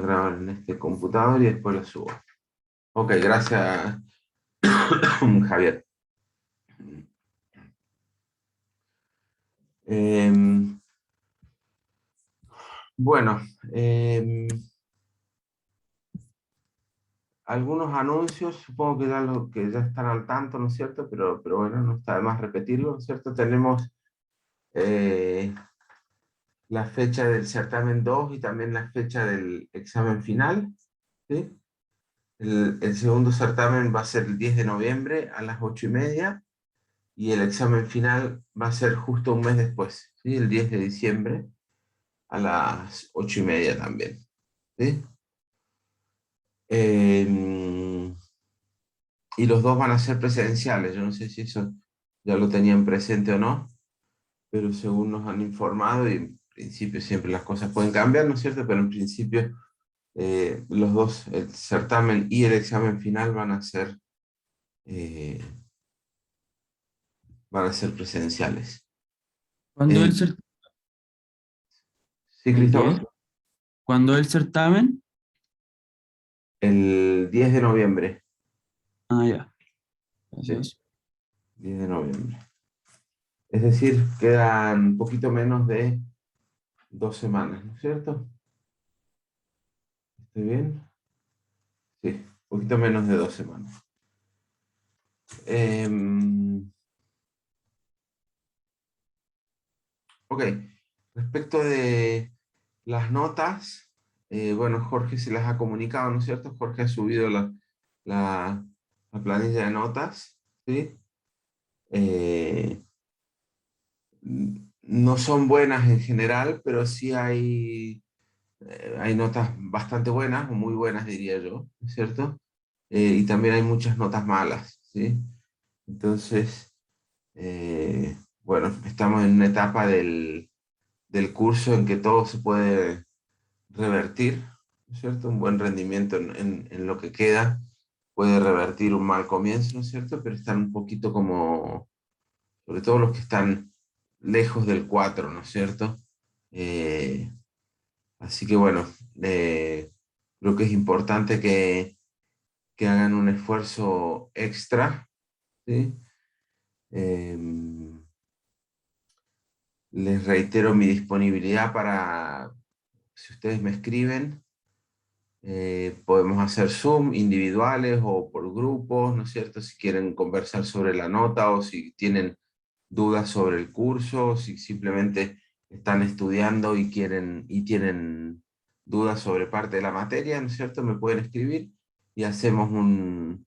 grabar en este computador y después lo subo. Ok, gracias, Javier. Bueno, algunos anuncios, supongo que ya están al tanto, ¿no es cierto? Pero bueno, no está de más repetirlo, ¿no es cierto? Tenemos la fecha del certamen 2 y también la fecha del examen final, ¿sí? El segundo certamen va a ser el 10 de noviembre a las 8:30 y el examen final va a ser justo un mes después, ¿sí? El 10 de diciembre a las 8:30 también, ¿sí? Y los dos van a ser presenciales. Yo no sé si eso ya lo tenían presente o no, pero según nos han informado, y en principio siempre las cosas pueden cambiar, ¿no es cierto? Pero en principio los dos, el certamen y el examen final eh, van a ser presenciales. ¿Cuándo Eh, el certamen? ¿Sí, ¿El 10? Cristóbal? ¿Cuándo el certamen? El 10 de noviembre, Ah, ya. ¿sí? Gracias. 10 de noviembre. Es decir, quedan un poquito menos de 2 semanas, ¿no es cierto? ¿Estoy bien? Sí, un poquito menos de 2 semanas. Ok, respecto de las notas, bueno, Jorge se las ha comunicado, ¿no es cierto? Jorge ha subido la- la planilla de notas, ¿sí? Eh, no son buenas en general, pero sí hay notas bastante buenas, o muy buenas diría yo, ¿no es cierto? Y también hay muchas notas malas, ¿sí? Entonces, bueno, estamos en una etapa del curso en que todo se puede revertir, ¿no es cierto? Un buen rendimiento en lo que queda puede revertir un mal comienzo, ¿no es cierto? Pero están un poquito como, sobre todo los que están lejos del 4, ¿no es cierto? Eh, Así que bueno, creo que es importante que hagan un esfuerzo extra, ¿sí? Eh, Les reitero mi disponibilidad para, si ustedes me escriben, podemos hacer Zoom individuales o por grupos, ¿no es cierto? Si quieren conversar sobre la nota o si tienen dudas sobre el curso, si simplemente están estudiando y tienen dudas sobre parte de la materia, ¿no es cierto? Me pueden escribir y hacemos un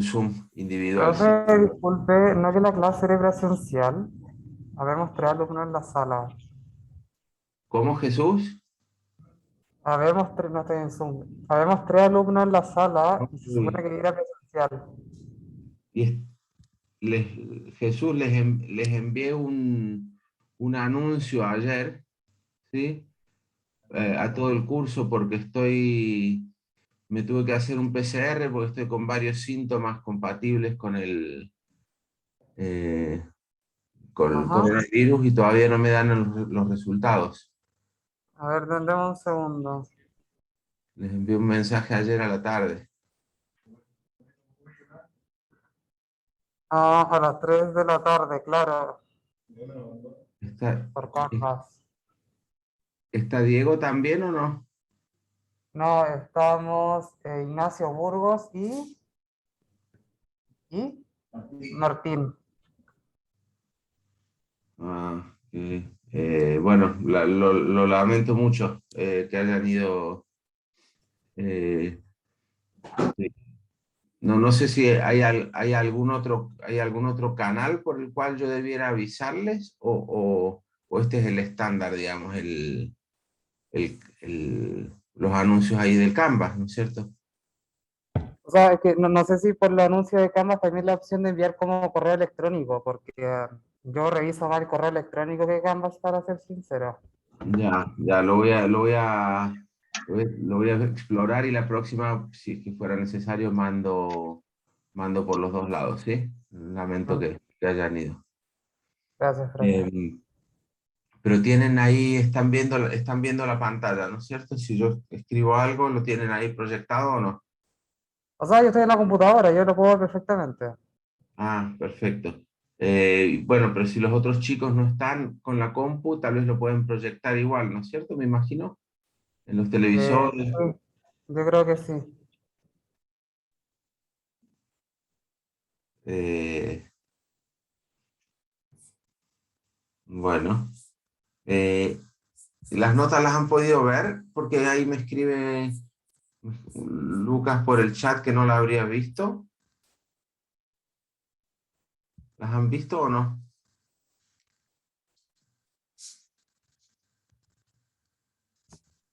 Zoom individual. ¿Sí? Profe, disculpe, no que la clase era presencial. Habemos tres alumnos en la sala. ¿Cómo, Jesús? Habemos tres, no estoy en Zoom. Habemos tres alumnos en la sala y se supone Uy, que era presencial. y Jesús, les envié un anuncio ayer, ¿sí? A todo el curso porque me tuve que hacer un PCR porque estoy con varios síntomas compatibles con eh, con el Ajá. coronavirus y todavía no me dan los resultados. A ver, tendremos un segundo. Les envié un mensaje ayer a la tarde. Ah, a las 3 de la tarde, claro, ¿Está, por Canvas. ¿Está Diego también o no? No, estamos Ignacio Burgos y Martín. Ah, bueno, lo lamento mucho que hayan ido. eh, sí. No sé si hay algún otro canal por el cual yo debiera avisarles o este es el estándar, digamos, los anuncios ahí del Canvas, ¿no es cierto? O sea, es que no sé si por el anuncio de Canvas también la opción de enviar como correo electrónico, porque yo reviso más el correo electrónico que Canvas, para ser sincero. Ya, lo voy a explorar y la próxima, si es que fuera necesario, mando por los dos lados, ¿sí? Lamento Mm, que hayan ido. Gracias, profe. Eh, pero tienen ahí, están viendo la pantalla, ¿no es cierto? Si yo escribo algo, ¿lo tienen ahí proyectado o no? O sea, yo estoy en la computadora, yo lo puedo ver perfectamente. Ah, perfecto. Bueno, pero si los otros chicos no están con la compu, tal vez lo pueden proyectar igual, ¿no es cierto? Me imagino, en los televisores. Sí, yo creo que sí. Eh, bueno, eh, las notas las han podido ver, porque ahí me escribe Lucas por el chat que no la habría visto. ¿Las han visto o no?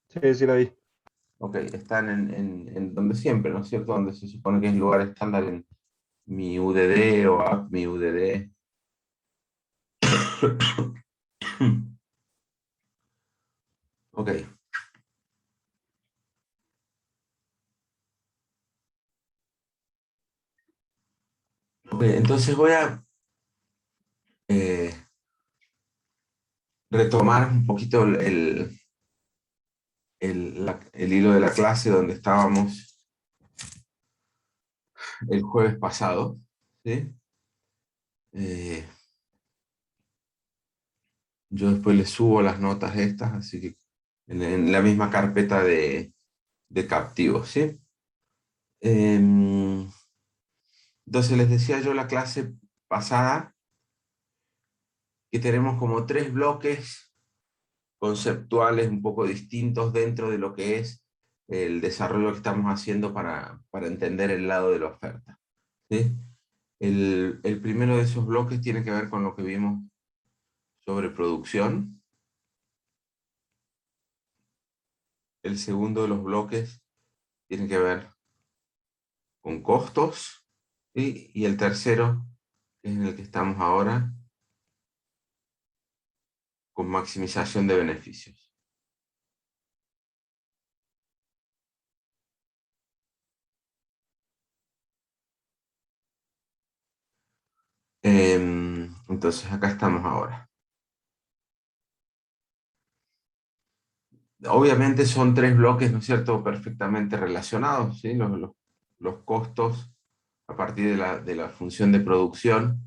Sí, sí la vi. Ok, están en donde siempre, ¿no es cierto? Donde se supone que es el lugar estándar en mi UDD o app mi UDD. Ok. Ok, entonces voy a eh, retomar un poquito el hilo de la clase donde estábamos el jueves pasado, ¿sí? Eh, yo después le subo las notas estas, así que en la misma carpeta de captivos, ¿sí? Entonces les decía yo la clase pasada que tenemos como tres bloques conceptuales un poco distintos dentro de lo que es el desarrollo que estamos haciendo para entender el lado de la oferta, ¿sí? El primero de esos bloques tiene que ver con lo que vimos sobre producción. El segundo de los bloques tiene que ver con costos, ¿sí? Y el tercero, que es en el que estamos ahora, con maximización de beneficios. Entonces acá estamos ahora. Obviamente son tres bloques, ¿no es cierto?, perfectamente relacionados, ¿sí? Los costos a partir de la función de producción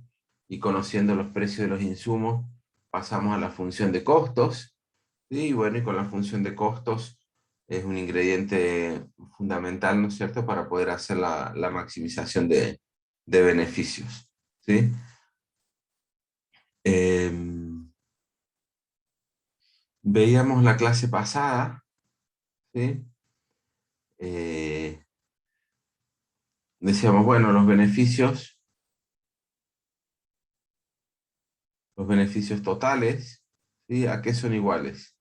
y conociendo los precios de los insumos, pasamos a la función de costos, ¿sí? Y bueno, y con la función de costos es un ingrediente fundamental, ¿no es cierto?, para poder hacer la maximización de beneficios, ¿sí? Veíamos la clase pasada, ¿sí? Decíamos, bueno, los beneficios totales, ¿sí? ¿A qué son iguales?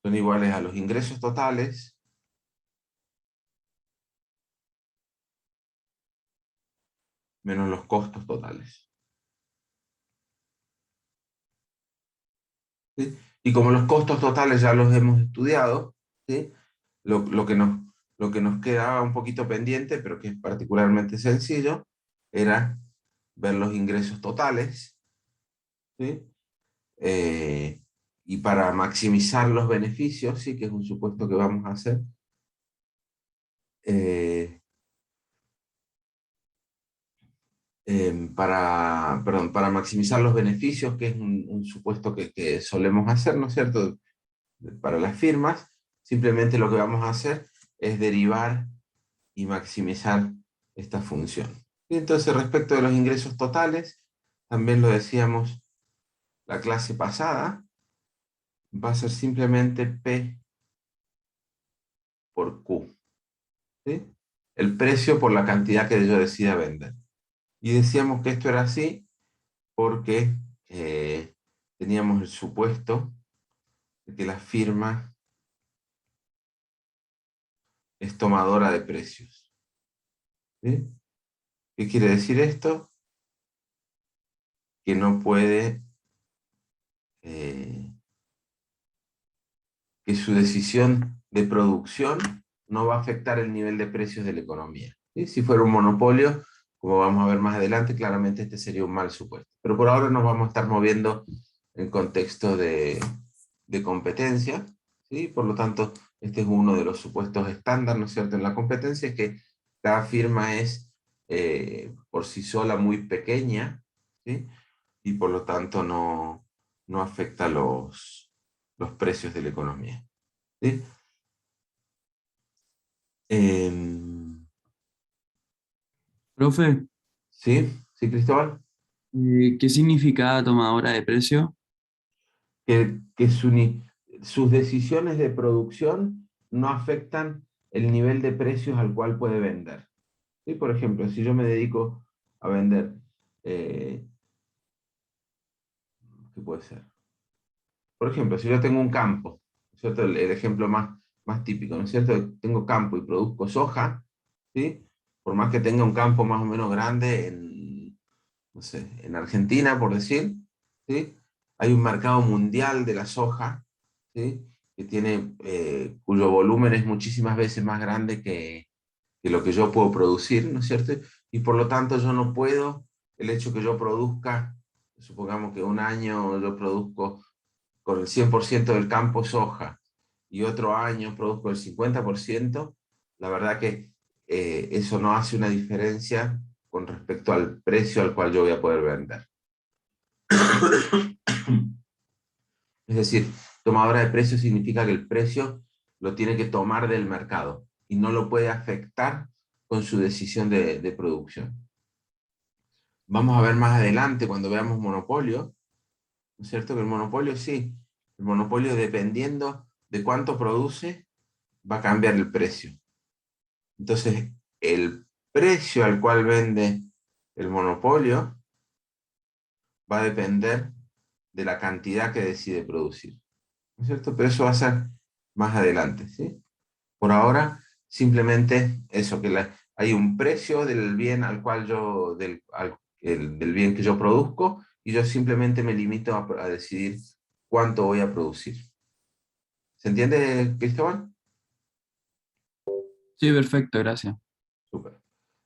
Son iguales a los ingresos totales menos los costos totales, ¿sí? Y como los costos totales ya los hemos estudiado, ¿sí? Lo que nos quedaba un poquito pendiente, pero que es particularmente sencillo, era ver los ingresos totales, ¿sí? Eh, y para maximizar los beneficios, ¿sí? Que es un supuesto que vamos a hacer, eh, para maximizar los beneficios, que es un supuesto que solemos hacer, ¿no es cierto?, para las firmas, simplemente lo que vamos a hacer es derivar y maximizar esta función. Y entonces, respecto de los ingresos totales, también lo decíamos la clase pasada, va a ser simplemente P por Q, ¿sí? El precio por la cantidad que yo decida vender. Y decíamos que esto era así porque teníamos el supuesto de que la firma es tomadora de precios, ¿sí? ¿Qué quiere decir esto? Que no puede, eh, que su decisión de producción no va a afectar el nivel de precios de la economía, ¿sí? Si fuera un monopolio, como vamos a ver más adelante, claramente este sería un mal supuesto. Pero por ahora nos vamos a estar moviendo en contexto de competencia, ¿sí? Por lo tanto, este es uno de los supuestos estándar, ¿no es cierto?, en la competencia, es que cada firma es por sí sola muy pequeña, ¿sí? Y por lo tanto no afecta los precios de la economía, ¿sí? Em, Profe, ¿Sí? ¿Sí, Cristóbal? ¿qué significa tomadora de precio? Que sus decisiones de producción no afectan el nivel de precios al cual puede vender. ¿Sí? Por ejemplo, si yo me dedico a vender, eh, ¿qué puede ser? Por ejemplo, si yo tengo un campo, ¿no es cierto? El ejemplo más típico, ¿no es cierto? Tengo campo y produzco soja, ¿sí? Por más que tenga un campo más o menos grande en, no sé, en Argentina, por decir, ¿sí? Hay un mercado mundial de la soja, ¿sí? Que tiene, cuyo volumen es muchísimas veces más grande que lo que yo puedo producir, ¿no es cierto? Y por lo tanto yo no puedo, el hecho que yo produzca, supongamos que un año yo produzco con el 100% del campo soja y otro año produzco el 50%, la verdad que eso no hace una diferencia con respecto al precio al cual yo voy a poder vender. Es decir, tomadora de precios significa que el precio lo tiene que tomar del mercado y no lo puede afectar con su decisión de producción. Vamos a ver más adelante cuando veamos monopolio, ¿no es cierto? Que el monopolio sí, el monopolio dependiendo de cuánto produce va a cambiar el precio. Entonces, el precio al cual vende el monopolio va a depender de la cantidad que decide producir, ¿no es cierto? Pero eso va a ser más adelante, ¿sí? Por ahora, simplemente eso, que hay un precio del bien al cual yo, del bien que yo produzco, y yo simplemente me limito a decidir cuánto voy a producir. ¿Se entiende, Cristóbal? Sí, perfecto, gracias. Súper.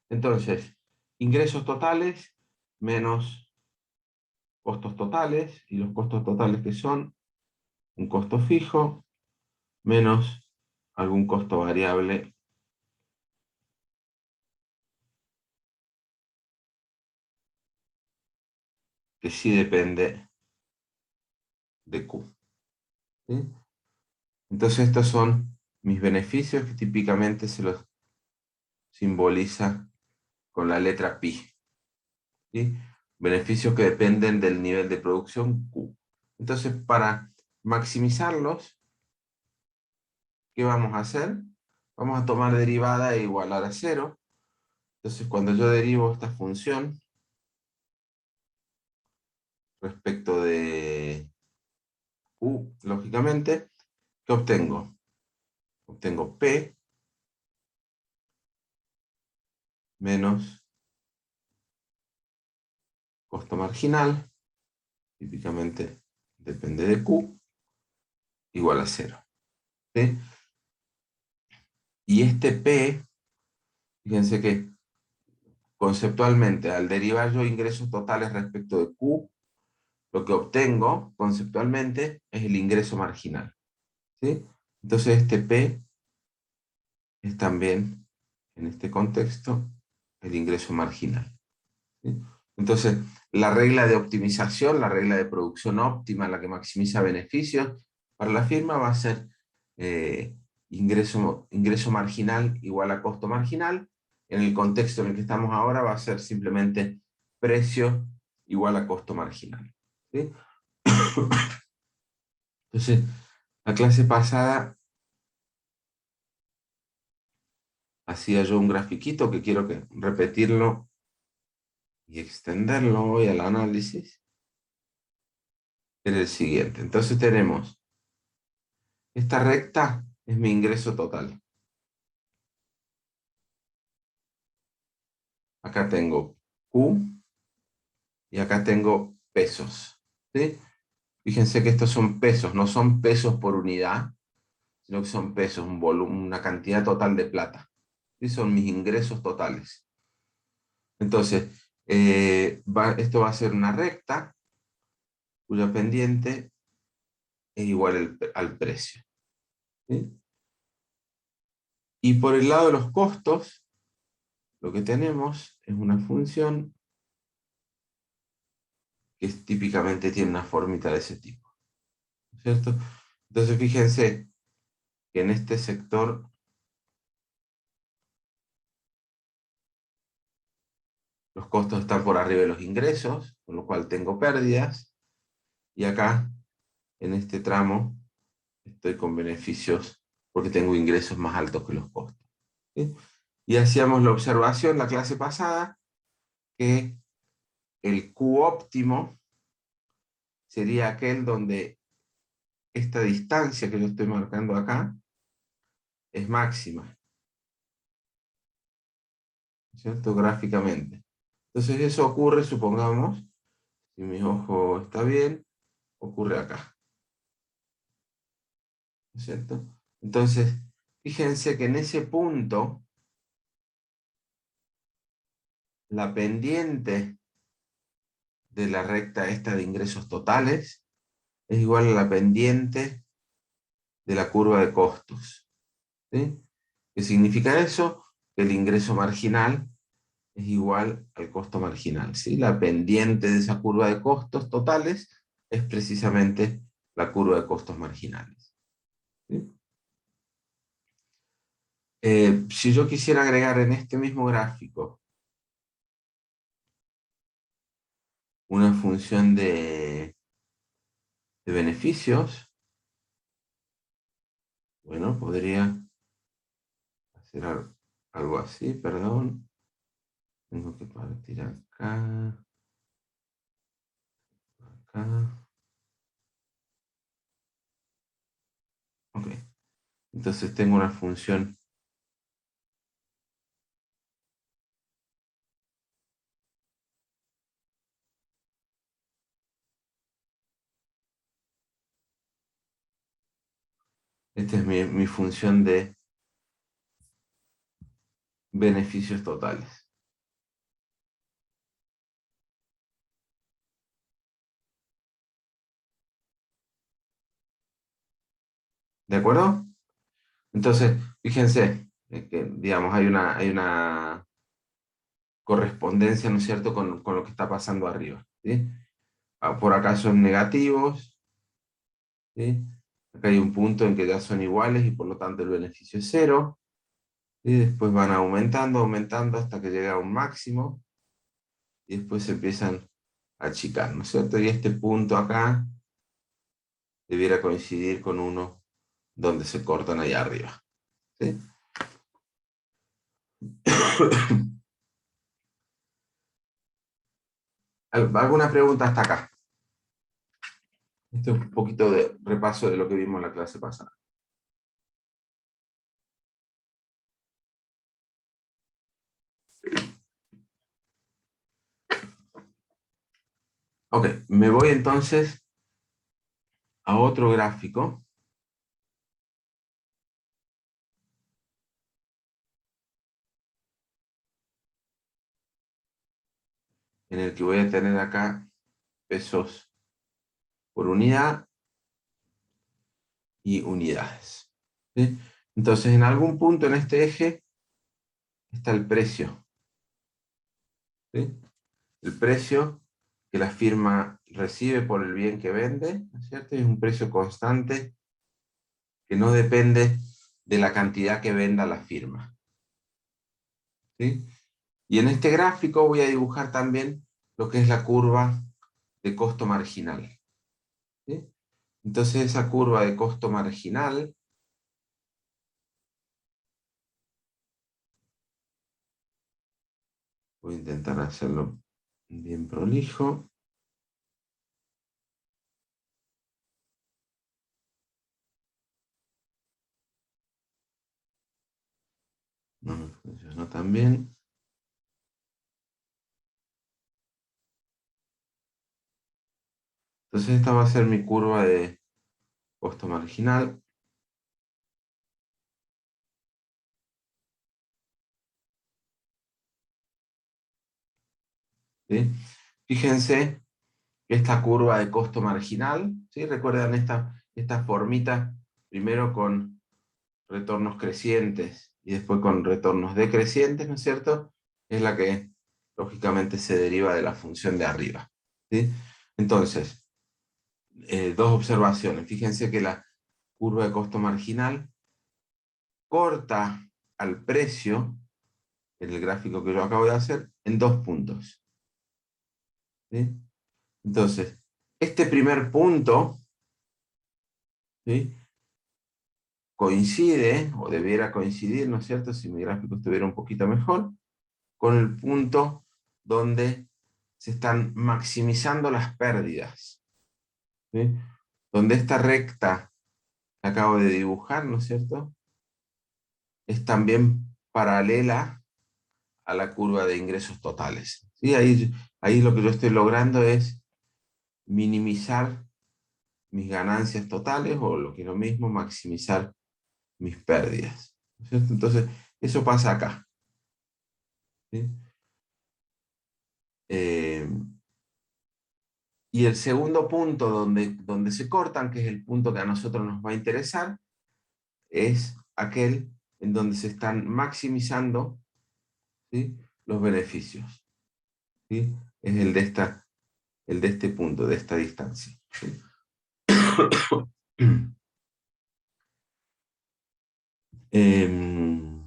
Entonces, ingresos totales menos costos totales, y los costos totales que son un costo fijo menos algún costo variable que sí depende de Q, ¿sí? Entonces estos son mis beneficios que típicamente se los simboliza con la letra pi, ¿sí? Beneficios que dependen del nivel de producción Q. Entonces, para maximizarlos, ¿qué vamos a hacer? Vamos a tomar derivada e igualar a cero. Entonces, cuando yo derivo esta función respecto de Q, lógicamente, ¿qué obtengo? Obtengo P menos costo marginal, típicamente depende de Q, igual a cero, ¿sí? Y este P, fíjense que conceptualmente, al derivar yo ingresos totales respecto de Q, lo que obtengo conceptualmente es el ingreso marginal, ¿sí? Entonces este P es también, en este contexto, el ingreso marginal, ¿sí? Entonces, la regla de optimización, la regla de producción óptima, la que maximiza beneficios para la firma va a ser ingreso marginal igual a costo marginal. En el contexto en el que estamos ahora va a ser simplemente precio igual a costo marginal, ¿sí? Entonces, la clase pasada hacía yo un grafiquito que quiero repetirlo y extenderlo hoy al análisis. Es el siguiente. Entonces tenemos, esta recta es mi ingreso total. Acá tengo Q y acá tengo pesos, ¿sí? Fíjense que estos son pesos, no son pesos por unidad, sino que son pesos, un volumen, una cantidad total de plata. ¿Sí? Son mis ingresos totales. Entonces, esto va a ser una recta cuya pendiente es igual al precio. ¿Sí? Y por el lado de los costos, lo que tenemos es una función que típicamente tiene una fórmula de ese tipo, ¿cierto? Entonces fíjense que en este sector los costos están por arriba de los ingresos, con lo cual tengo pérdidas, y acá, en este tramo, estoy con beneficios porque tengo ingresos más altos que los costos. ¿Sí? Y hacíamos la observación la clase pasada, que el Q óptimo sería aquel donde esta distancia que yo estoy marcando acá es máxima, ¿cierto? Gráficamente. Entonces eso ocurre, supongamos, si mi ojo está bien, ocurre acá, ¿no es cierto? Entonces, fíjense que en ese punto, la pendiente de la recta esta de ingresos totales es igual a la pendiente de la curva de costos. ¿Sí? ¿Qué significa eso? Que el ingreso marginal es igual al costo marginal. ¿Sí? La pendiente de esa curva de costos totales es precisamente la curva de costos marginales. ¿Sí? Si yo quisiera agregar en este mismo gráfico una función de beneficios, bueno, podría hacer algo así, perdón. Tengo que partir acá, acá. Ok. Entonces tengo una función. Esta es mi función de beneficios totales. ¿De acuerdo? Entonces, fíjense que, digamos, hay una correspondencia, ¿no es cierto?, con lo que está pasando arriba. ¿Sí? Por acá son negativos. ¿Sí? Acá hay un punto en que ya son iguales y por lo tanto el beneficio es cero. Y después van aumentando, aumentando hasta que llega a un máximo. Y después se empiezan a achicar, ¿no es cierto? Y este punto acá debiera coincidir con uno donde se cortan ahí arriba. ¿Sí? ¿Alguna pregunta hasta acá? Esto es un poquito de repaso de lo que vimos en la clase pasada. Ok, me voy entonces a otro gráfico en el que voy a tener acá pesos por unidad y unidades. ¿Sí? Entonces, en algún punto en este eje está el precio. ¿Sí? El precio que la firma recibe por el bien que vende, ¿no es cierto? Es un precio constante que no depende de la cantidad que venda la firma. ¿Sí? Y en este gráfico voy a dibujar también lo que es la curva de costo marginal. ¿Sí? Entonces esa curva de costo marginal voy a intentar hacerlo bien prolijo. No me funcionó tan bien. Entonces esta va a ser mi curva de costo marginal. ¿sí? Fíjense esta curva de costo marginal, ¿sí? Recuerdan esta formita, primero con retornos crecientes y después con retornos decrecientes, ¿no es cierto? Es la que lógicamente se deriva de la función de arriba, ¿sí? Entonces, dos observaciones. Fíjense que la curva de costo marginal corta al precio, en el gráfico que yo acabo de hacer, en 2 puntos, ¿sí? Entonces, este primer punto, ¿sí?, coincide, o debiera coincidir, ¿no es cierto?, si mi gráfico estuviera un poquito mejor, con el punto donde se están maximizando las pérdidas, ¿sí? Donde esta recta que acabo de dibujar, ¿no es cierto?, es también paralela a la curva de ingresos totales, ¿sí? Ahí lo que yo estoy logrando es minimizar mis ganancias totales, o lo que es lo mismo, maximizar mis pérdidas, ¿no es cierto? Entonces, eso pasa acá, ¿sí? Eh, y el segundo punto donde se cortan, que es el punto que a nosotros nos va a interesar, es aquel en donde se están maximizando, ¿sí?, los beneficios, ¿sí? Es el de este punto, de esta distancia, ¿sí? Em,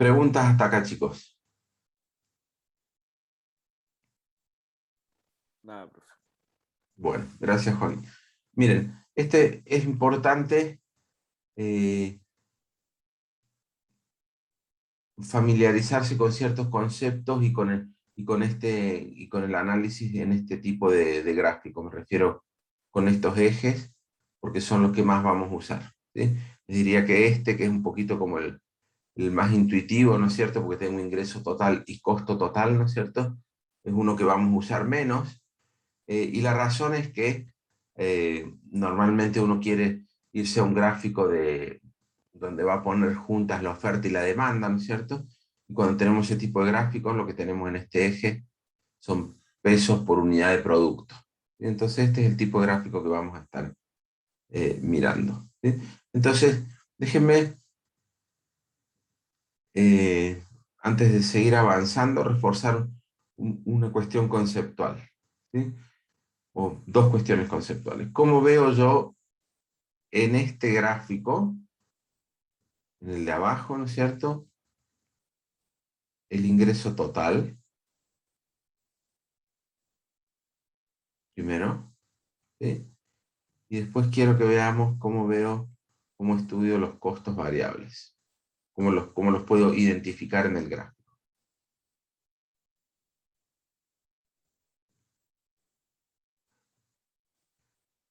Preguntas hasta acá, chicos. Nada, profe. Bueno, gracias, Juan. Miren, este es importante familiarizarse con ciertos conceptos y con el análisis en este tipo de gráfico. Me refiero con estos ejes, porque son los que más vamos a usar, ¿sí? Les diría que este, que es un poquito como el más intuitivo, ¿no es cierto?, porque tengo ingreso total y costo total, ¿no es cierto?, es uno que vamos a usar menos. Y la razón es que normalmente uno quiere irse a un gráfico donde va a poner juntas la oferta y la demanda, ¿no es cierto? Y cuando tenemos ese tipo de gráficos, lo que tenemos en este eje son pesos por unidad de producto. Y entonces este es el tipo de gráfico que vamos a estar mirando, ¿sí? Entonces, déjenme, antes de seguir avanzando, reforzar una cuestión conceptual, ¿sí?, o dos cuestiones conceptuales. ¿Cómo veo yo en este gráfico, en el de abajo, ¿no es cierto?, el ingreso total, primero, ¿sí? Y después quiero que veamos cómo estudio los costos variables, cómo los puedo identificar en el gráfico.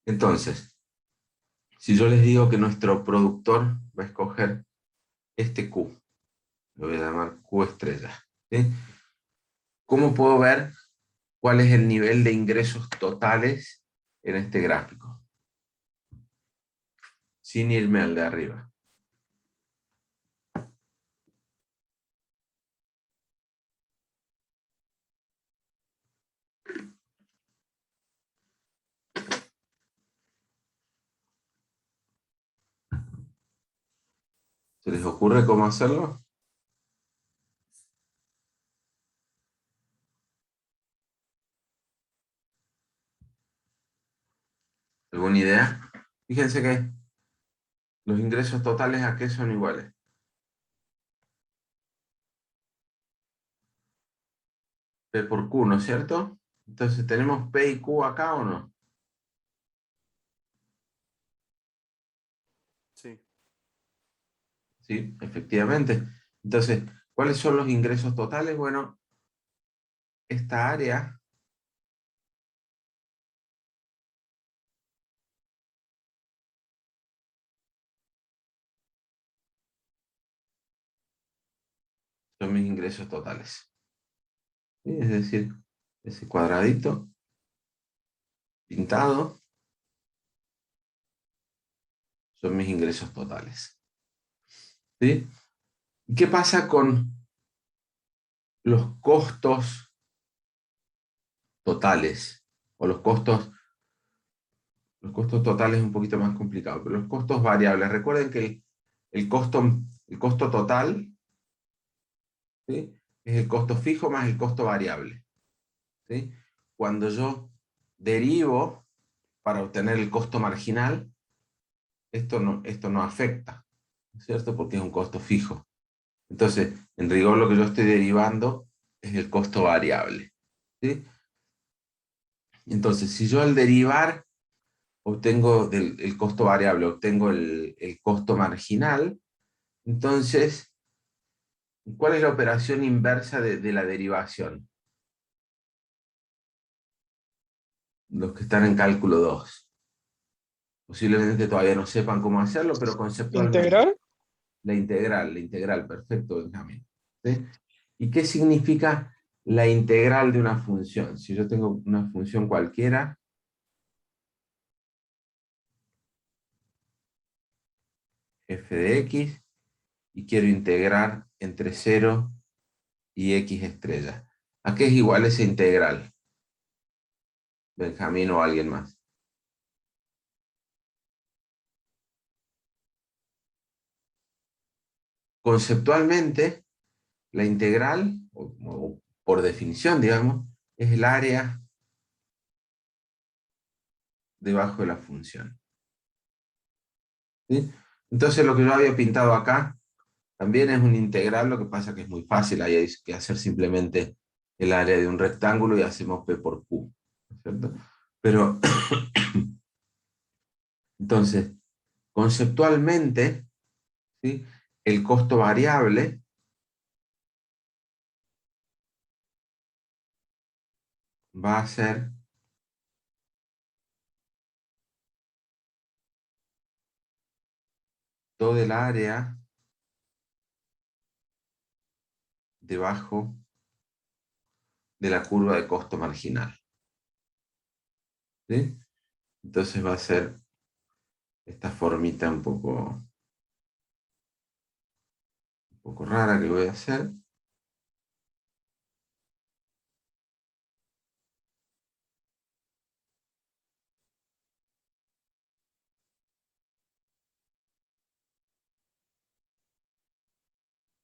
Entonces, si yo les digo que nuestro productor va a escoger este Q, lo voy a llamar Q estrella, ¿sí?, ¿cómo puedo ver cuál es el nivel de ingresos totales en este gráfico, sin irme al de arriba? ¿Se les ocurre cómo hacerlo? ¿Alguna idea? Fíjense que los ingresos totales, ¿a qué son iguales? P por Q, ¿no es cierto? Entonces, ¿tenemos P y Q acá o no? Sí. Sí, efectivamente. Entonces, ¿cuáles son los ingresos totales? Bueno, esta área son mis ingresos totales, ¿sí? Es decir, ese cuadradito pintado son mis ingresos totales. ¿Sí? ¿Qué pasa con los costos totales? O los costos totales es un poquito más complicado, pero los costos variables. Recuerden que el costo total, ¿sí?, es el costo fijo más el costo variable. ¿Sí? Cuando yo derivo para obtener el costo marginal, esto no afecta, ¿cierto? Porque es un costo fijo. Entonces, en rigor lo que yo estoy derivando es el costo variable. ¿Sí? Entonces, si yo al derivar obtengo el costo variable, obtengo el costo marginal, entonces, ¿cuál es la operación inversa de la derivación? Los que están en cálculo 2. Posiblemente todavía no sepan cómo hacerlo, pero conceptualmente. ¿Integral? La integral, perfecto, Benjamín. ¿Sí? ¿Y qué significa la integral de una función? Si yo tengo una función cualquiera, f de x, y quiero integrar entre 0 y x estrella. ¿A qué es igual esa integral? Benjamín o alguien más. Conceptualmente, la integral, o por definición, digamos, es el área debajo de la función. ¿Sí? Entonces lo que yo había pintado acá también es un integral, lo que pasa que es muy fácil, ahí hay que hacer simplemente el área de un rectángulo y hacemos P por Q, ¿cierto? Pero, entonces, conceptualmente, ¿sí?, el costo variable va a ser todo el área debajo de la curva de costo marginal. ¿Sí? Entonces va a ser esta formita un poco rara que voy a hacer.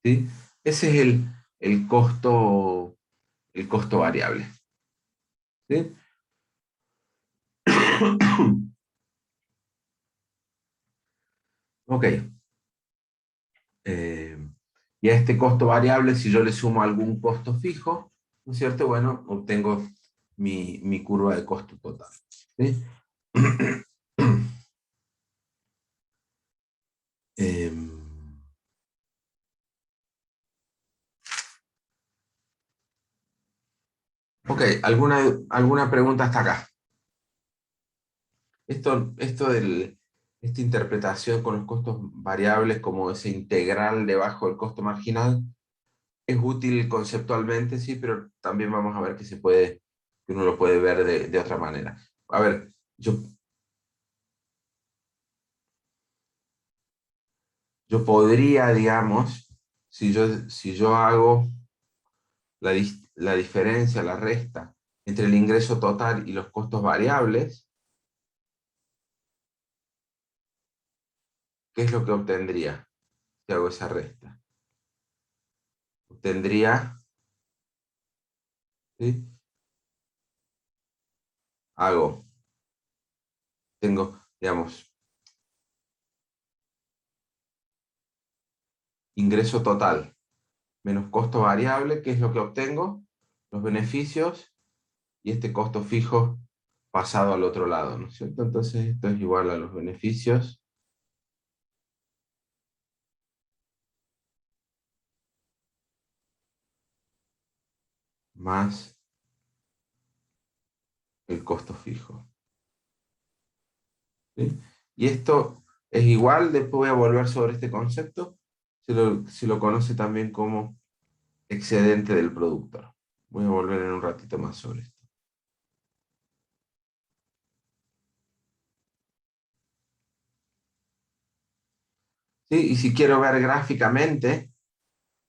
¿Sí? Ese es el costo variable. ¿Sí? Ok. Y a este costo variable, si yo le sumo algún costo fijo, ¿no es cierto? Bueno, obtengo mi curva de costo total. ¿Sí? Ok, ¿alguna pregunta hasta acá? Esta interpretación con los costos variables como ese integral debajo del costo marginal es útil conceptualmente, sí, pero también vamos a ver que uno lo puede ver de otra manera. A ver, yo podría, digamos, si yo hago la diferencia, la resta entre el ingreso total y los costos variables, ¿qué es lo que obtendría si hago esa resta? Obtendría, ¿sí?, tengo, digamos, ingreso total menos costo variable, ¿qué es lo que obtengo? Los beneficios y este costo fijo pasado al otro lado, ¿no es cierto? Entonces esto es igual a los beneficios más el costo fijo. ¿Sí? Y esto es igual, después voy a volver sobre este concepto, se lo conoce también como excedente del productor. Voy a volver en un ratito más sobre esto. ¿sí? Y si quiero ver gráficamente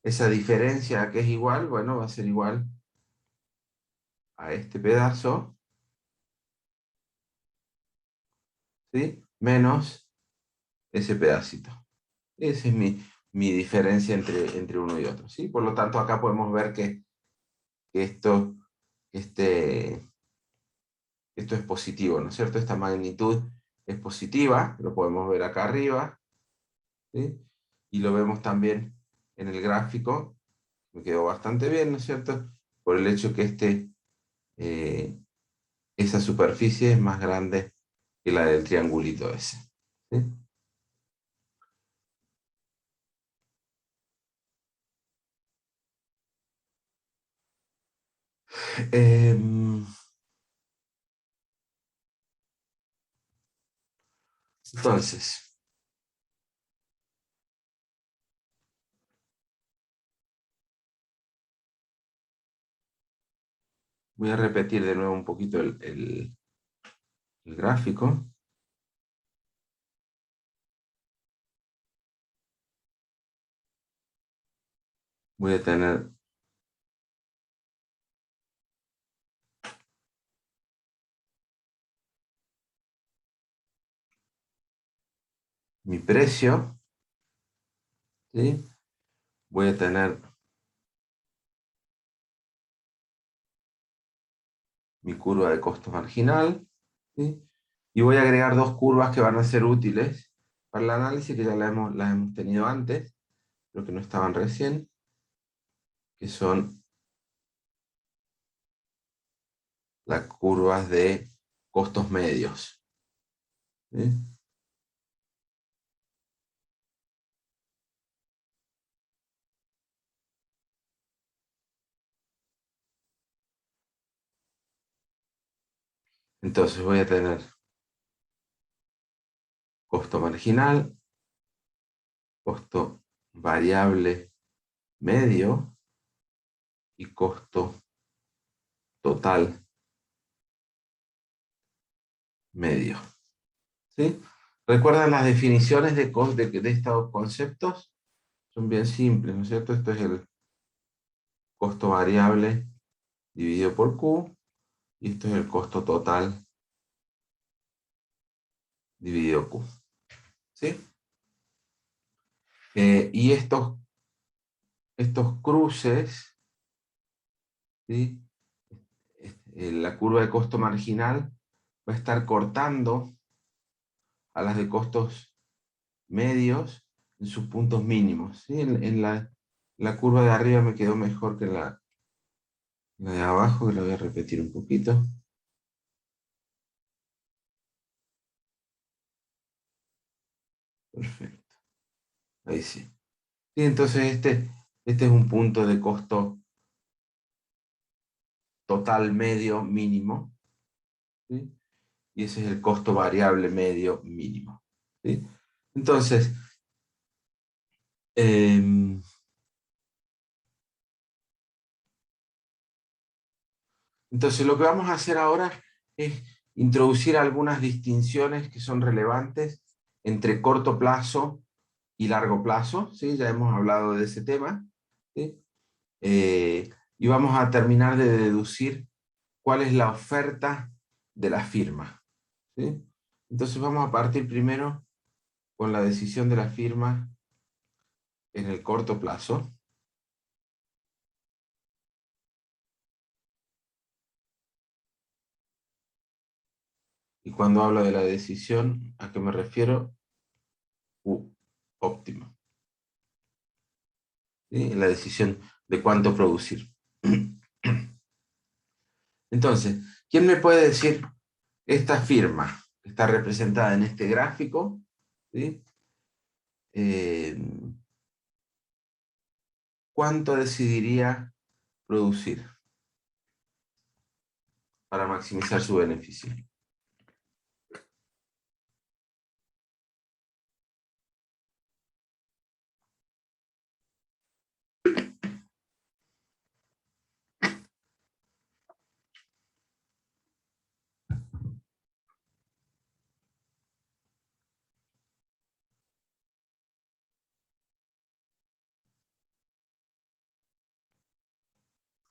esa diferencia que es igual, bueno, va a ser igual a este pedazo, ¿sí? Menos ese pedacito. Esa es mi diferencia entre uno y otro, ¿sí? Por lo tanto, acá podemos ver que este, esto es positivo, ¿no es cierto? Esta magnitud es positiva, lo podemos ver acá arriba, ¿sí? Y lo vemos también en el gráfico, me quedó bastante bien, ¿no es cierto? Por el hecho que eh, esa superficie es más grande que la del triangulito ese, ¿sí? Em, entonces, voy a repetir de nuevo un poquito el gráfico. Voy a tener mi precio, ¿sí? Voy a tener mi curva de costo marginal, ¿sí? Y voy a agregar dos curvas que van a ser útiles para el análisis, que ya las hemos tenido antes, pero que no estaban recién, que son las curvas de costos medios, ¿sí? Entonces voy a tener costo marginal, costo variable medio y costo total medio, ¿sí? ¿Recuerdan las definiciones de estos conceptos? Son bien simples, ¿no es cierto? Esto es el costo variable dividido por Q, y esto es el costo total dividido Q, ¿sí? Y estos cruces, ¿sí? La curva de costo marginal va a estar cortando a las de costos medios en sus puntos mínimos, ¿sí? La curva de arriba me quedó mejor que la de abajo, que la voy a repetir un poquito. Perfecto. Ahí sí. Sí, entonces este es un punto de costo total medio mínimo, ¿sí? Y ese es el costo variable medio mínimo, ¿sí? Entonces, eh, entonces lo que vamos a hacer ahora es introducir algunas distinciones que son relevantes entre corto plazo y largo plazo, ¿sí? Ya hemos hablado de ese tema, ¿sí? Y vamos a terminar de deducir cuál es la oferta de la firma, ¿sí? Entonces vamos a partir primero con la decisión de la firma en el corto plazo. Y cuando hablo de la decisión, ¿a qué me refiero? Óptimo, ¿sí? La decisión de cuánto producir. Entonces, ¿quién me puede decir esta firma que está representada en este gráfico? ¿Sí? Eh, ¿Cuánto decidiría producir para maximizar su beneficio?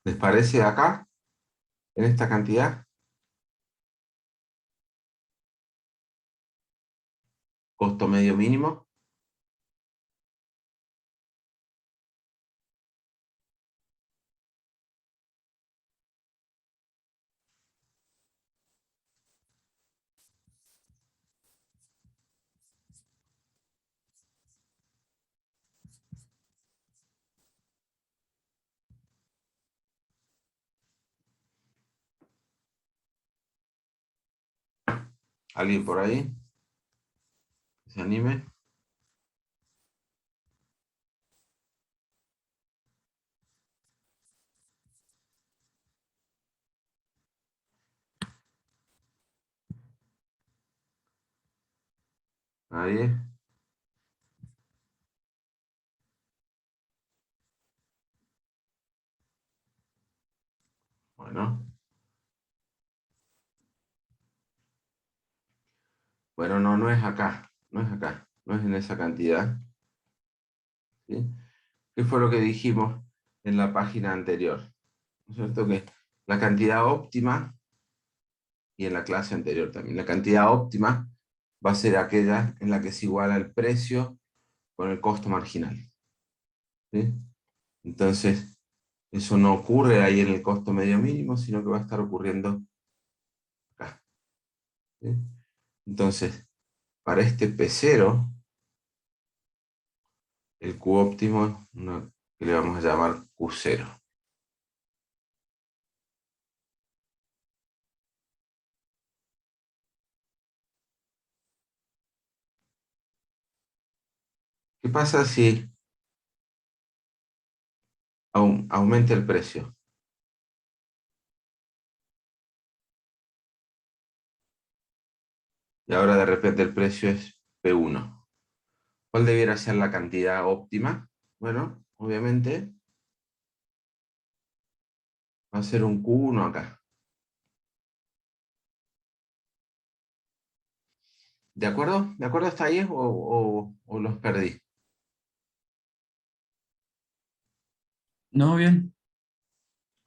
¿Les parece acá, en esta cantidad? Costo medio mínimo. ¿Alguien por ahí? ¿Que se anime? ¿Nadie? Bueno. Bueno, no, no es acá. No es acá. No es en esa cantidad. ¿Sí? ¿Qué fue lo que dijimos en la página anterior? ¿No es cierto? Que la cantidad óptima, y en la clase anterior también, la cantidad óptima va a ser aquella en la que se iguala el precio con el costo marginal. ¿Sí? Entonces, eso no ocurre ahí en el costo medio mínimo, sino que va a estar ocurriendo acá. ¿Sí? Entonces, para este P0, el Q óptimo es una que le vamos a llamar Q0. ¿Qué pasa si aumenta el precio? Y ahora de repente el precio es P1. ¿Cuál debiera ser la cantidad óptima? Bueno, obviamente va a ser un Q1 acá. ¿De acuerdo? ¿De acuerdo hasta ahí o los perdí? No, bien.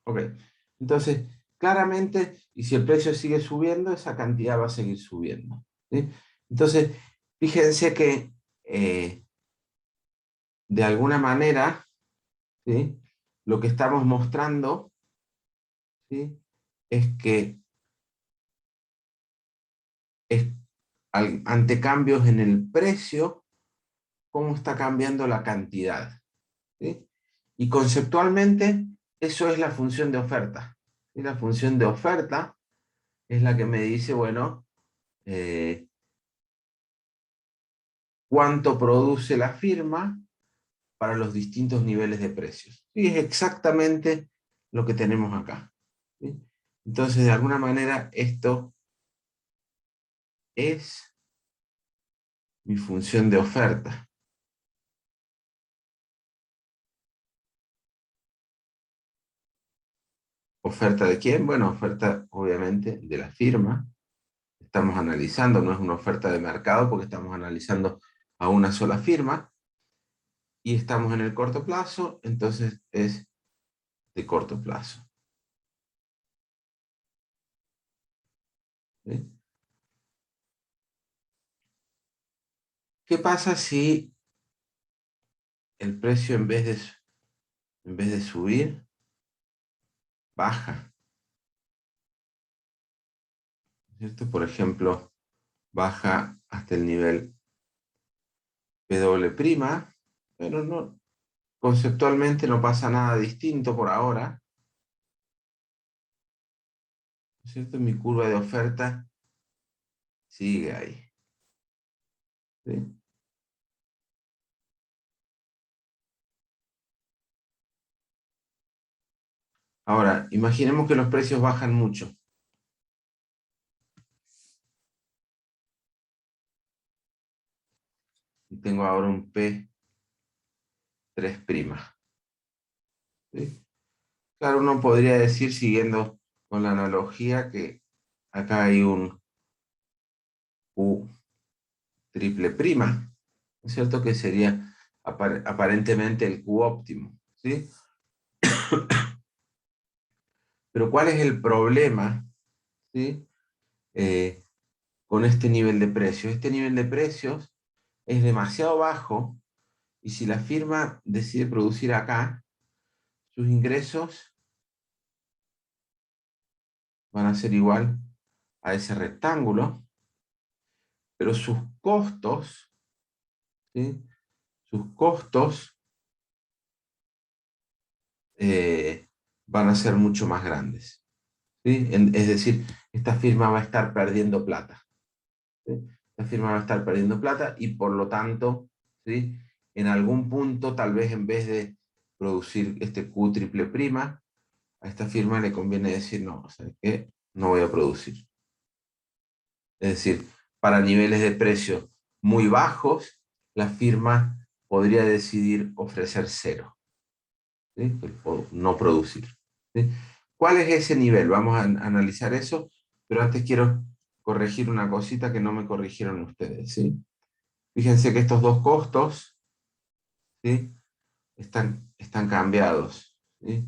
Ok. Entonces, claramente, y si el precio sigue subiendo, esa cantidad va a seguir subiendo. ¿Sí? Entonces, fíjense que de alguna manera, ¿sí? Lo que estamos mostrando, ¿sí? Es que es, ante cambios en el precio, cómo está cambiando la cantidad. ¿Sí? Y conceptualmente, eso es la función de oferta. ¿Sí? La función de oferta es la que me dice, bueno, eh, cuánto produce la firma para los distintos niveles de precios. Y es exactamente lo que tenemos acá. ¿Sí? Entonces, de alguna manera, esto es mi función de oferta. ¿Oferta de quién? Bueno, oferta obviamente de la firma. Estamos analizando, no es una oferta de mercado porque estamos analizando a una sola firma y estamos en el corto plazo, entonces es de corto plazo. ¿Sí? ¿Qué pasa si el precio en vez de subir, baja? ¿Cierto? Por ejemplo, baja hasta el nivel W', pero no, conceptualmente no pasa nada distinto por ahora, ¿cierto? Mi curva de oferta sigue ahí. ¿Sí? Ahora, imaginemos que los precios bajan mucho. Y tengo ahora un P3'. ¿Sí? Claro, uno podría decir, siguiendo con la analogía, que acá hay un Q triple prima, ¿no es cierto? Que sería aparentemente el Q óptimo, ¿sí? Pero ¿cuál es el problema, ¿sí? Con este nivel de precios? Este nivel de precios es demasiado bajo y si la firma decide producir acá, sus ingresos van a ser igual a ese rectángulo, pero sus costos, ¿sí? Sus costos van a ser mucho más grandes, ¿sí? Es decir, esta firma va a estar perdiendo plata, ¿sí? Esta firma va a estar perdiendo plata y por lo tanto, ¿sí? En algún punto, tal vez en vez de producir este Q triple prima, a esta firma le conviene decir, no, ¿sabes qué? No voy a producir. Es decir, para niveles de precio muy bajos, la firma podría decidir ofrecer cero, ¿sí? O no producir, ¿sí? ¿Cuál es ese nivel? Vamos a analizar eso, pero antes quiero corregir una cosita que no me corrigieron ustedes, ¿sí? Fíjense que estos dos costos, ¿sí? Están cambiados, ¿sí?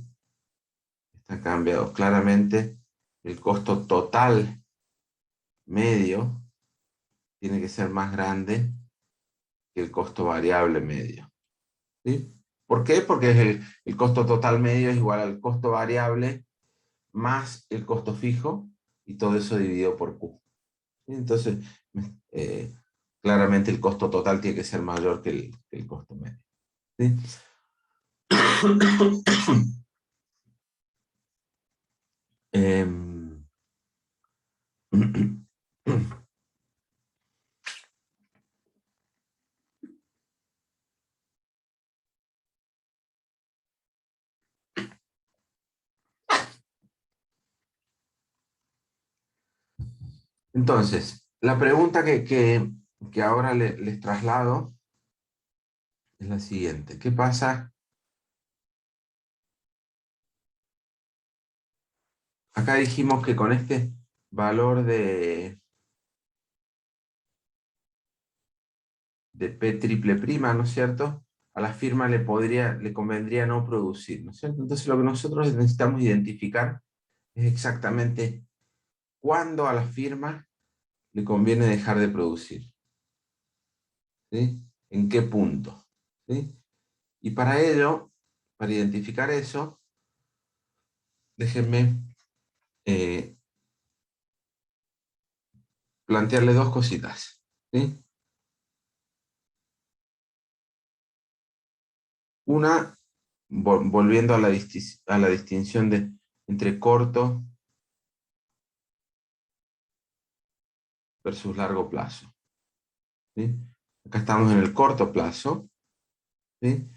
Están cambiados. Claramente, el costo total medio tiene que ser más grande que el costo variable medio, ¿sí? ¿Por qué? Porque el costo total medio es igual al costo variable más el costo fijo y todo eso dividido por Q, ¿sí? Entonces, eh, claramente el costo total tiene que ser mayor que el costo medio, ¿sí? Em, Entonces, la pregunta que ahora les traslado es la siguiente. ¿Qué pasa? Acá dijimos que con este valor de P triple prima, ¿no es cierto? A la firma le convendría no producir, ¿no es cierto? Entonces lo que nosotros necesitamos identificar es exactamente cuándo a la firma le conviene dejar de producir, ¿sí? ¿En qué punto? ¿Sí? Y para ello, para identificar eso, déjenme plantearle dos cositas, ¿sí? Una, volviendo a a la distinción entre corto versus largo plazo, ¿sí? Acá estamos en el corto plazo, ¿sí?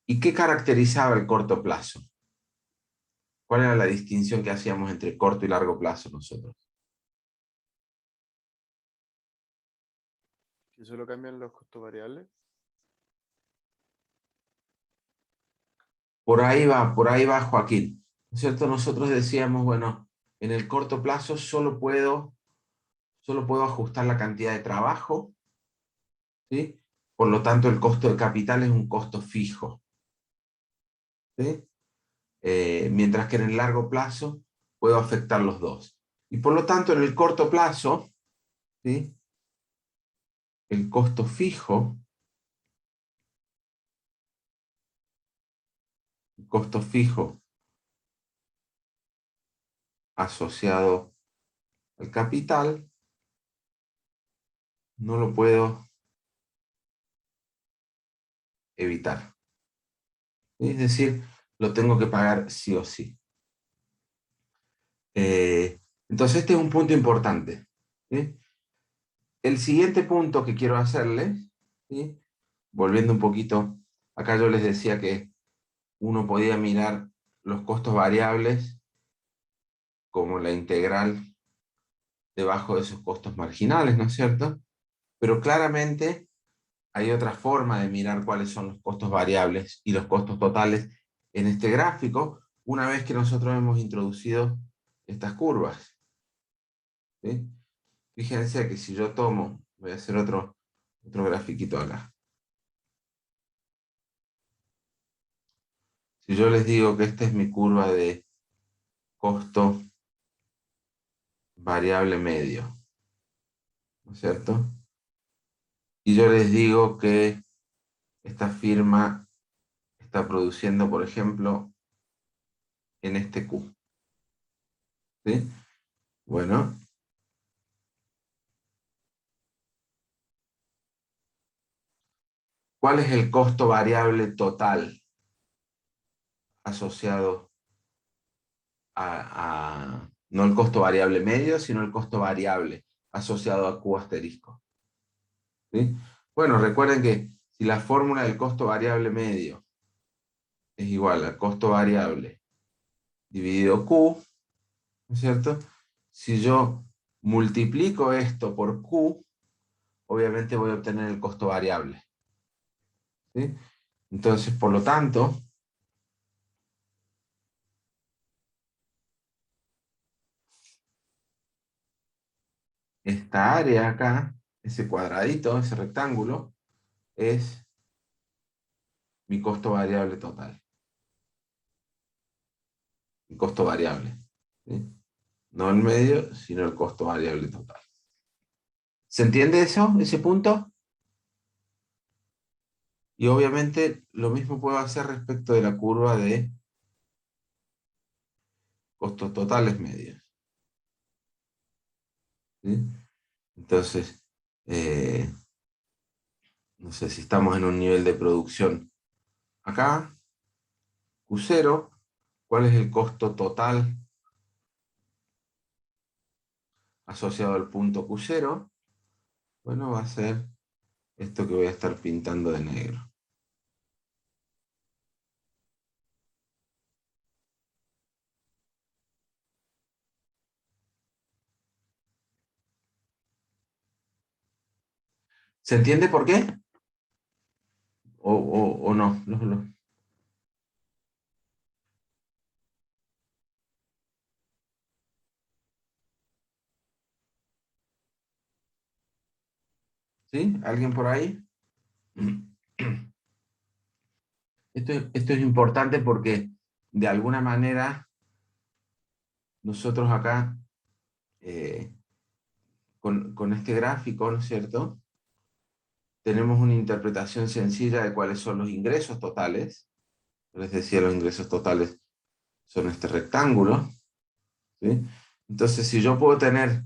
¿Y qué caracterizaba el corto plazo? ¿Cuál era la distinción que hacíamos entre corto y largo plazo nosotros? Que solo cambian los costos variables. Por ahí va Joaquín, ¿no es cierto? Nosotros decíamos, bueno, en el corto plazo solo puedo ajustar la cantidad de trabajo, ¿sí? Por lo tanto, el costo de capital es un costo fijo, ¿sí? Mientras que en el largo plazo puedo afectar los dos. Y por lo tanto, en el corto plazo, ¿sí? El costo fijo, asociado al capital, no lo puedo evitar, ¿sí? Es decir, lo tengo que pagar sí o sí. Entonces, este es un punto importante, ¿sí? El siguiente punto que quiero hacerles, ¿sí? Volviendo un poquito, acá yo les decía que uno podía mirar los costos variables como la integral debajo de sus costos marginales, ¿no es cierto? Pero claramente hay otra forma de mirar cuáles son los costos variables y los costos totales en este gráfico, una vez que nosotros hemos introducido estas curvas, ¿sí? Fíjense que si yo tomo, voy a hacer otro grafiquito acá. Si yo les digo que esta es mi curva de costo variable medio, ¿no es cierto? Y yo les digo que esta firma está produciendo, por ejemplo, en este Q. ¿Sí? Bueno, ¿cuál es el costo variable total asociado no el costo variable medio, sino el costo variable asociado a Q asterisco? ¿Sí? Bueno, recuerden que si la fórmula del costo variable medio es igual al costo variable dividido Q, ¿no es cierto? Si yo multiplico esto por Q, obviamente voy a obtener el costo variable. ¿Sí? Entonces, por lo tanto, esta área acá, ese cuadradito, ese rectángulo, es mi costo variable total. Mi costo variable. ¿Sí? No el medio, sino el costo variable total. ¿Se entiende eso, ese punto? Y obviamente lo mismo puedo hacer respecto de la curva de costos totales medios. ¿Sí? Entonces, no sé si estamos en un nivel de producción acá, Q0, ¿cuál es el costo total asociado al punto Q0? Bueno, va a ser esto que voy a estar pintando de negro. ¿Se entiende por qué? ¿O no? ¿Sí? ¿Alguien por ahí? Esto es importante porque de alguna manera nosotros acá, con este gráfico, ¿no es cierto? Tenemos una interpretación sencilla de cuáles son los ingresos totales. Les decía, los ingresos totales son este rectángulo. ¿Sí? Entonces, si yo puedo tener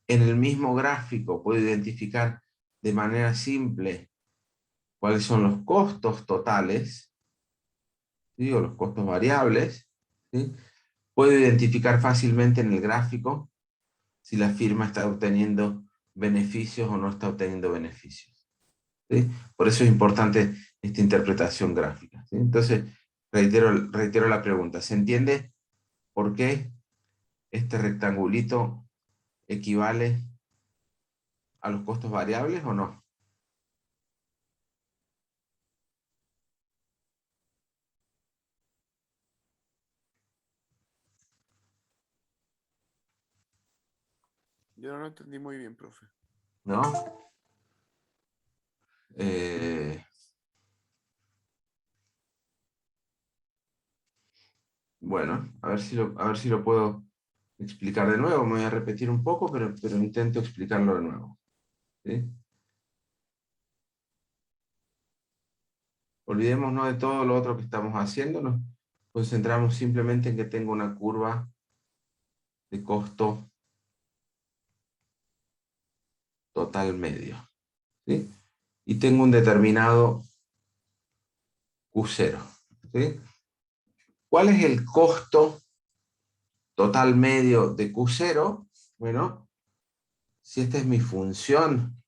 en el mismo gráfico, puedo identificar de manera simple cuáles son los costos totales, ¿sí? O los costos variables, ¿sí? Puedo identificar fácilmente en el gráfico si la firma está obteniendo beneficios o no está obteniendo beneficios. ¿Sí? Por eso es importante esta interpretación gráfica. ¿Sí? Entonces, reitero la pregunta. ¿Se entiende por qué este rectangulito equivale a los costos variables o no? Yo no lo entendí muy bien, profe. ¿No? Eh, bueno, a ver si lo puedo explicar de nuevo. Me voy a repetir un poco, pero intento explicarlo de nuevo. ¿Sí? Olvidémonos de todo lo otro que estamos haciendo, nos concentramos simplemente en que tengo una curva de costo total medio. ¿Sí? Y tengo un determinado Q0. ¿Sí? ¿Cuál es el costo total medio de Q0? Bueno, si esta es mi función,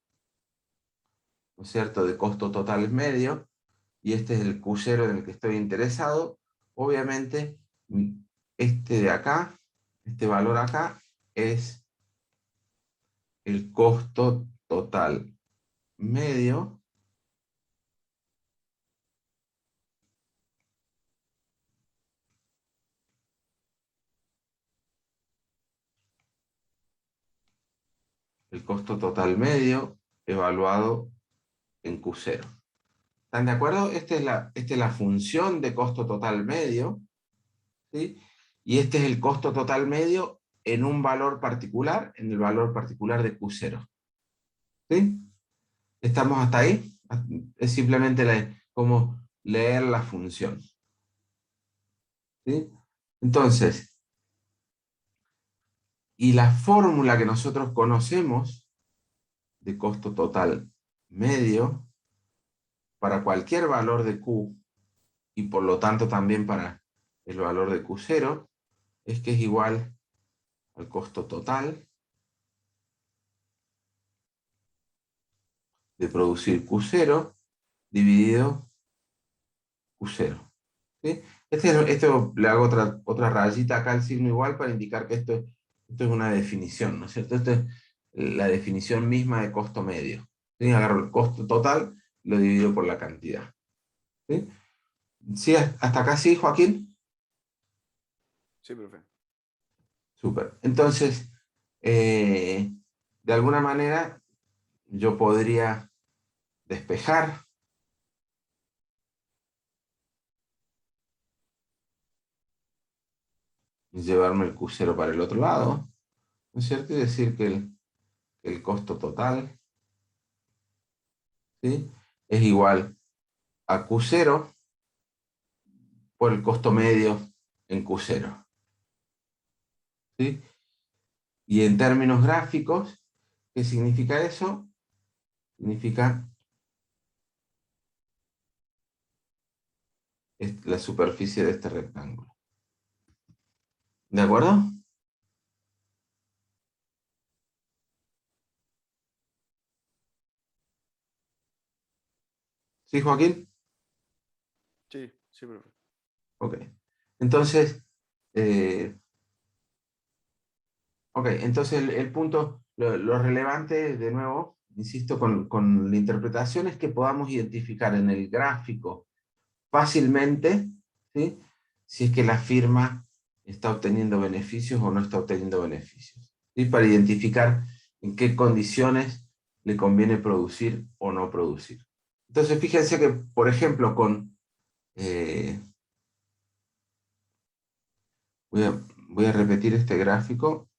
¿no es cierto?, de costo total medio, y este es el Q0 en el que estoy interesado, obviamente este de acá, este valor acá, es el costo total medio evaluado en Q0. ¿Están de acuerdo? Esta es la función de costo total medio, ¿sí? Y este es el costo total medio en un valor particular, en el valor particular de Q0. ¿Sí? ¿Estamos hasta ahí? Es simplemente como leer la función. ¿Sí? Entonces, y la fórmula que nosotros conocemos de costo total medio para cualquier valor de Q, y por lo tanto también para el valor de Q0, es que es igual al costo total de producir Q0 dividido Q0. ¿Sí? Esto le hago otra rayita acá al signo igual para indicar que esto es una definición, ¿no es cierto? Esto es la definición misma de costo medio. ¿Sí? Agarro el costo total, lo divido por la cantidad. ¿Sí? ¿Sí? ¿Hasta acá sí, Joaquín? Sí, profe. Súper. Entonces, de alguna manera, yo podría despejar y llevarme el Q0 para el otro lado, ¿no es cierto? Y decir que el costo total, ¿sí? Es igual a Q0 por el costo medio en Q0. ¿Sí? Y en términos gráficos, ¿qué significa eso? Significa la superficie de este rectángulo. ¿De acuerdo? ¿Sí, Joaquín? Sí, sí, profe. Ok. Entonces, entonces el punto, lo relevante, de nuevo, insisto, con la interpretación es que podamos identificar en el gráfico fácilmente, ¿sí? Si es que la firma está obteniendo beneficios o no está obteniendo beneficios, ¿sí? Para identificar en qué condiciones le conviene producir o no producir. Entonces, fíjense que, por ejemplo, eh, voy a repetir este gráfico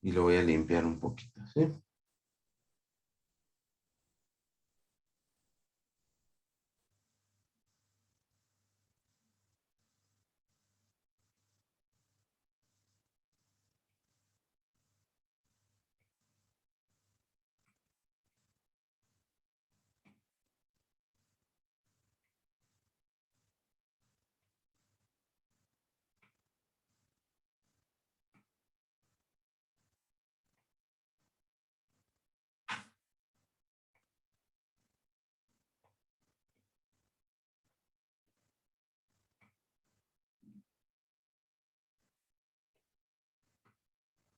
y lo voy a limpiar un poquito, ¿sí?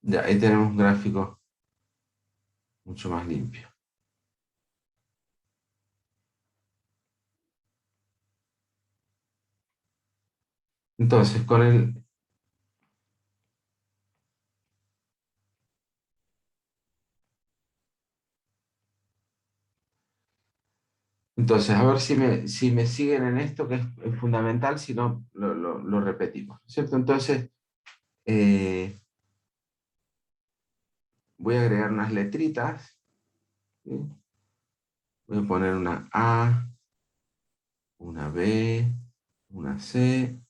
Ya, ahí tenemos un gráfico mucho más limpio. Entonces, entonces, a ver si me siguen en esto, que es fundamental, si no, lo repetimos, ¿cierto? Entonces, voy a agregar unas letritas, ¿sí? Voy a poner una A, una B, una C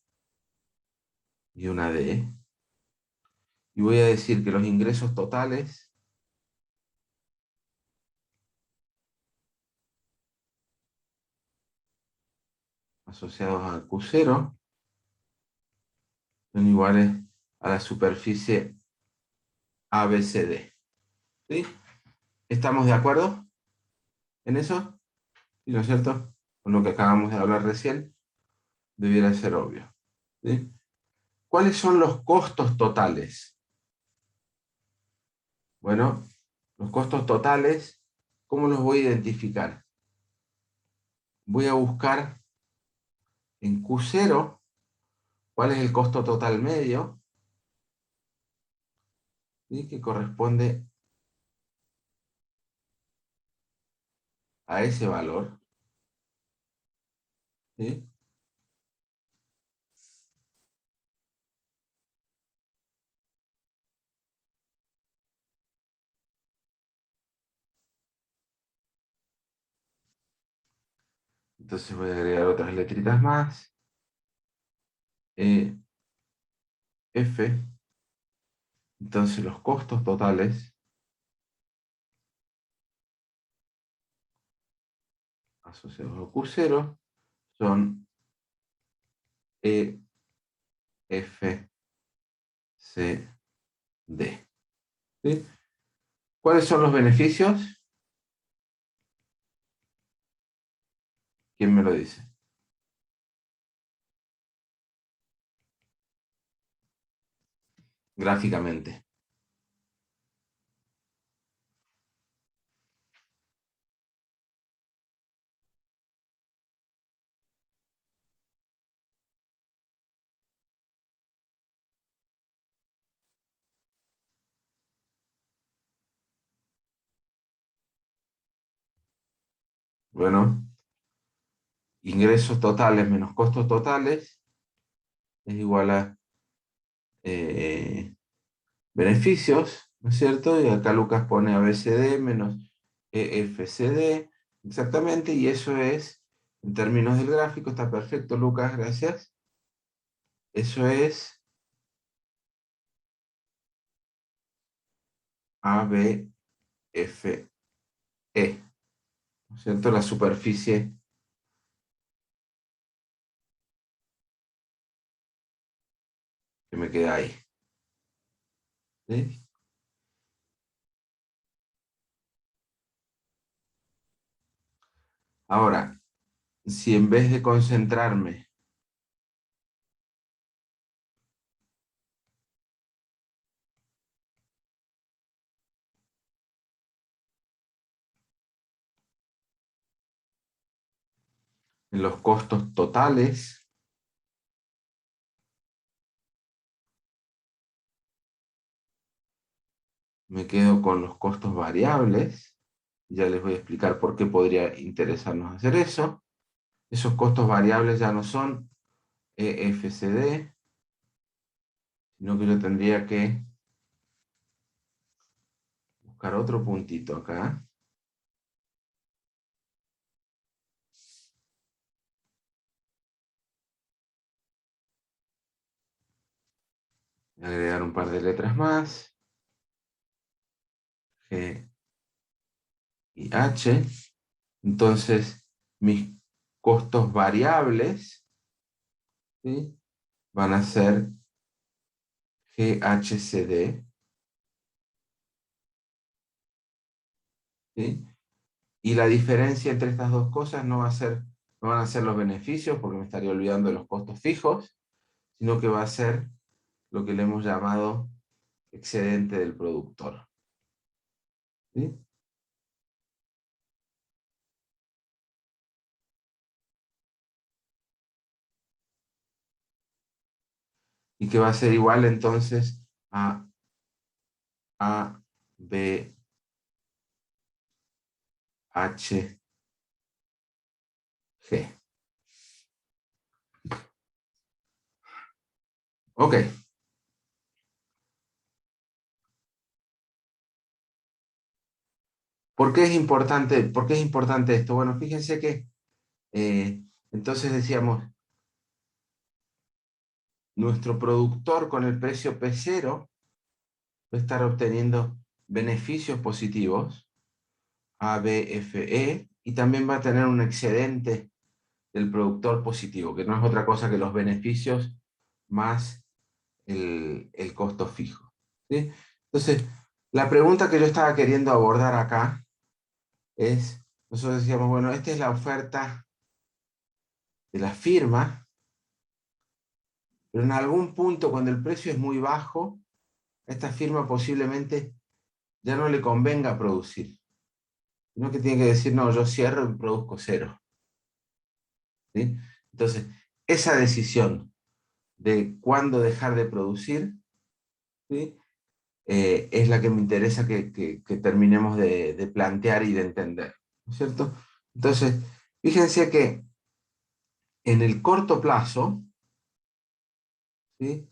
y una D. Y voy a decir que los ingresos totales asociados al Q0 son iguales a la superficie ABCD. ¿Sí? ¿Estamos de acuerdo en eso? ¿Sí, no es cierto? Con lo que acabamos de hablar recién, debiera ser obvio. ¿Sí? ¿Cuáles son los costos totales? Bueno, los costos totales, ¿cómo los voy a identificar? Voy a buscar en Q0 cuál es el costo total medio, ¿sí? Que corresponde a ese valor. ¿Sí? Entonces voy a agregar otras letritas más. F. Entonces los costos totales asociados a Q0 son EFCD. ¿Sí? ¿Cuáles son los beneficios? ¿Quién me lo dice? Gráficamente. Bueno, ingresos totales menos costos totales es igual a beneficios, ¿no es cierto? Y acá Lucas pone ABCD menos EFCD, exactamente, y eso es, en términos del gráfico, está perfecto, Lucas, gracias. Eso es ABFE, ¿no es cierto? La superficie que me queda ahí. ¿Sí? Ahora, si en vez de concentrarme en los costos totales, me quedo con los costos variables. Ya les voy a explicar por qué podría interesarnos hacer eso. Esos costos variables ya no son EFCD, sino que yo tendría que buscar otro puntito acá. Agregar un par de letras más. G y H. Entonces, mis costos variables, ¿sí?, van a ser GHCD. ¿Sí? Y la diferencia entre estas dos cosas no van a ser los beneficios, porque me estaría olvidando de los costos fijos, sino que va a ser lo que le hemos llamado excedente del productor. ¿Sí? Y que va a ser igual entonces a B, H, G. Ok. ¿Por qué es importante esto? Bueno, fíjense que entonces decíamos, nuestro productor con el precio P0 va a estar obteniendo beneficios positivos, ABFE, y también va a tener un excedente del productor positivo, que no es otra cosa que los beneficios más el costo fijo. ¿Sí? Entonces, la pregunta que yo estaba queriendo abordar acá es, nosotros decíamos, bueno, esta es la oferta de la firma, pero en algún punto, cuando el precio es muy bajo, a esta firma posiblemente ya no le convenga producir, sino que tiene que decir, no, yo cierro y produzco cero. ¿Sí? Entonces, esa decisión de cuándo dejar de producir, ¿sí?, es la que me interesa que terminemos de plantear y de entender, ¿no es cierto? Entonces, fíjense que en el corto plazo, ¿sí?,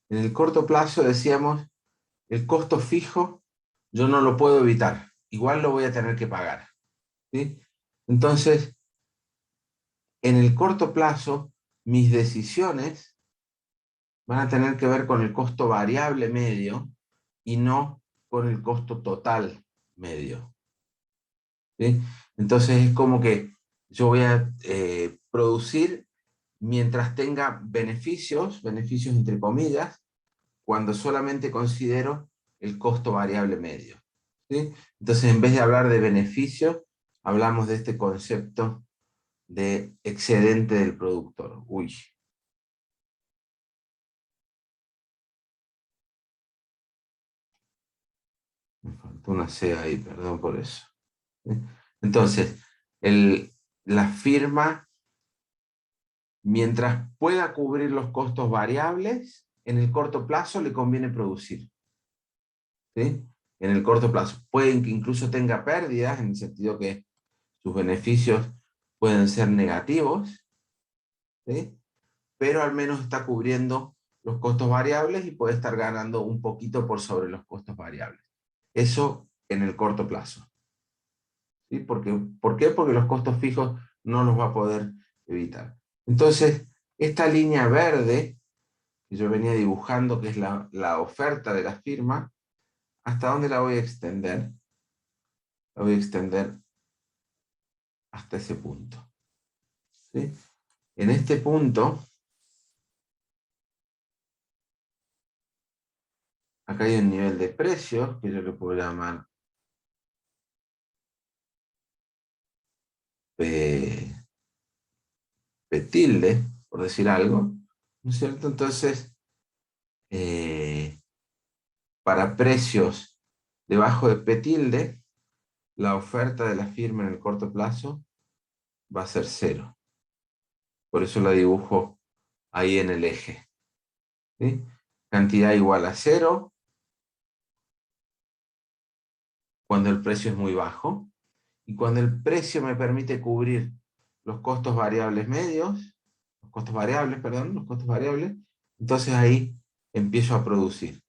en el corto plazo decíamos, el costo fijo yo no lo puedo evitar, igual lo voy a tener que pagar. ¿Sí? Entonces, en el corto plazo, mis decisiones van a tener que ver con el costo variable medio y no con el costo total medio. ¿Sí? Entonces es como que yo voy a producir mientras tenga beneficios entre comillas, cuando solamente considero el costo variable medio. ¿Sí? Entonces, en vez de hablar de beneficios, hablamos de este concepto de excedente del productor. Uy. Me faltó una C ahí, perdón por eso. ¿Sí? Entonces, la firma, mientras pueda cubrir los costos variables, en el corto plazo le conviene producir. ¿Sí? En el corto plazo. Pueden que incluso tenga pérdidas, en el sentido que sus beneficios pueden ser negativos, ¿sí? Pero al menos está cubriendo los costos variables y puede estar ganando un poquito por sobre los costos variables. Eso en el corto plazo. ¿Sí? ¿Por qué? Porque los costos fijos no los va a poder evitar. Entonces, esta línea verde que yo venía dibujando, que es la oferta de la firma, ¿hasta dónde la voy a extender? La voy a extender hasta ese punto. ¿Sí? En este punto, acá hay un nivel de precios que yo le puedo llamar P, P tilde, por decir algo, ¿no es cierto? Entonces, para precios debajo de P tilde, la oferta de la firma en el corto plazo va a ser cero. Por eso la dibujo ahí en el eje. ¿Sí? Cantidad igual a cero cuando el precio es muy bajo. Y cuando el precio me permite cubrir los costos variables medios, los costos variables, entonces ahí empiezo a producir.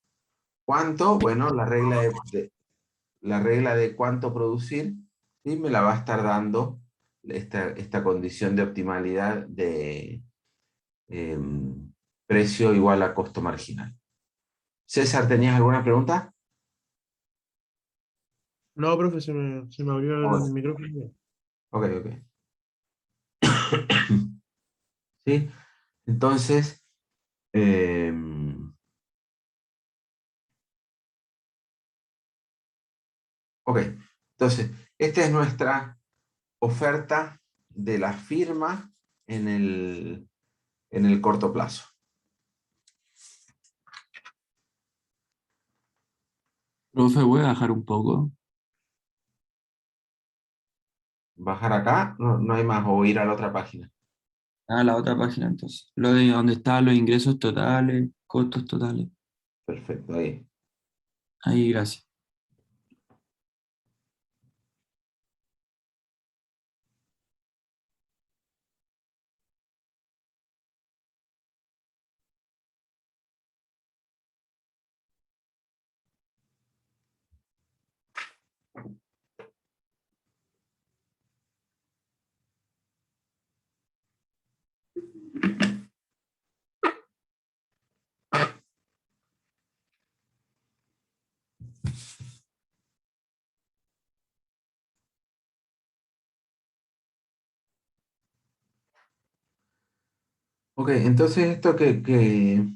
¿Cuánto? Bueno, la regla de cuánto producir, ¿sí? Me la va a estar dando esta condición de optimalidad de precio igual a costo marginal. César, ¿tenías alguna pregunta? No, profe, se me abrió el Hola. micrófono. Ok, ok. ¿Sí? Entonces, ok. Entonces, esta es nuestra oferta de la firma en el corto plazo. Profe, voy a bajar un poco. Bajar acá, no, no hay más, o ir a la otra página. A la otra página entonces. Lo de donde están los ingresos totales, costos totales. Perfecto, ahí. Ahí, gracias. Ok, entonces esto que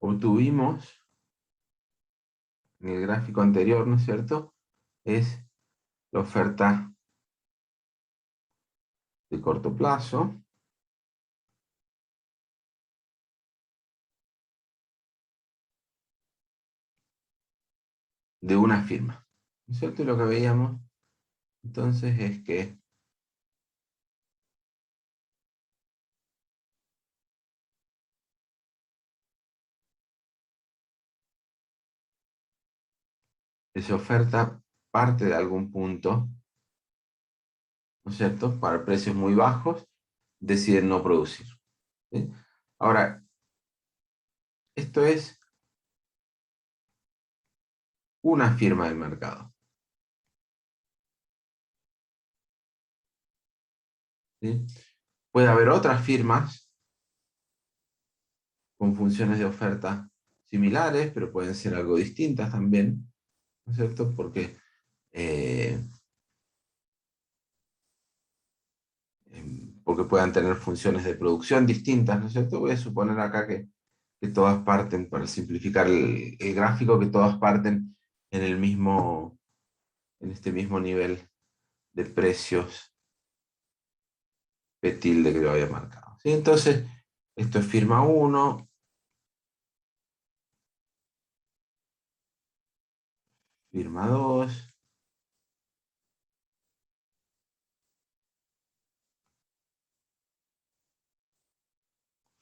obtuvimos en el gráfico anterior, ¿no es cierto? Es la oferta de corto plazo de una firma, ¿no es cierto? Y lo que veíamos entonces es que esa oferta parte de algún punto, ¿no es cierto? Para precios muy bajos, deciden no producir. ¿Sí? Ahora, esto es una firma del mercado. ¿Sí? Puede haber otras firmas con funciones de oferta similares, pero pueden ser algo distintas también, ¿no es cierto? Porque porque puedan tener funciones de producción distintas, ¿no es cierto? Voy a suponer acá que todas parten, para simplificar el gráfico, que todas parten en en este mismo nivel de precios P tilde que lo había marcado. ¿Sí? Entonces, esto es firma 1, firma 2,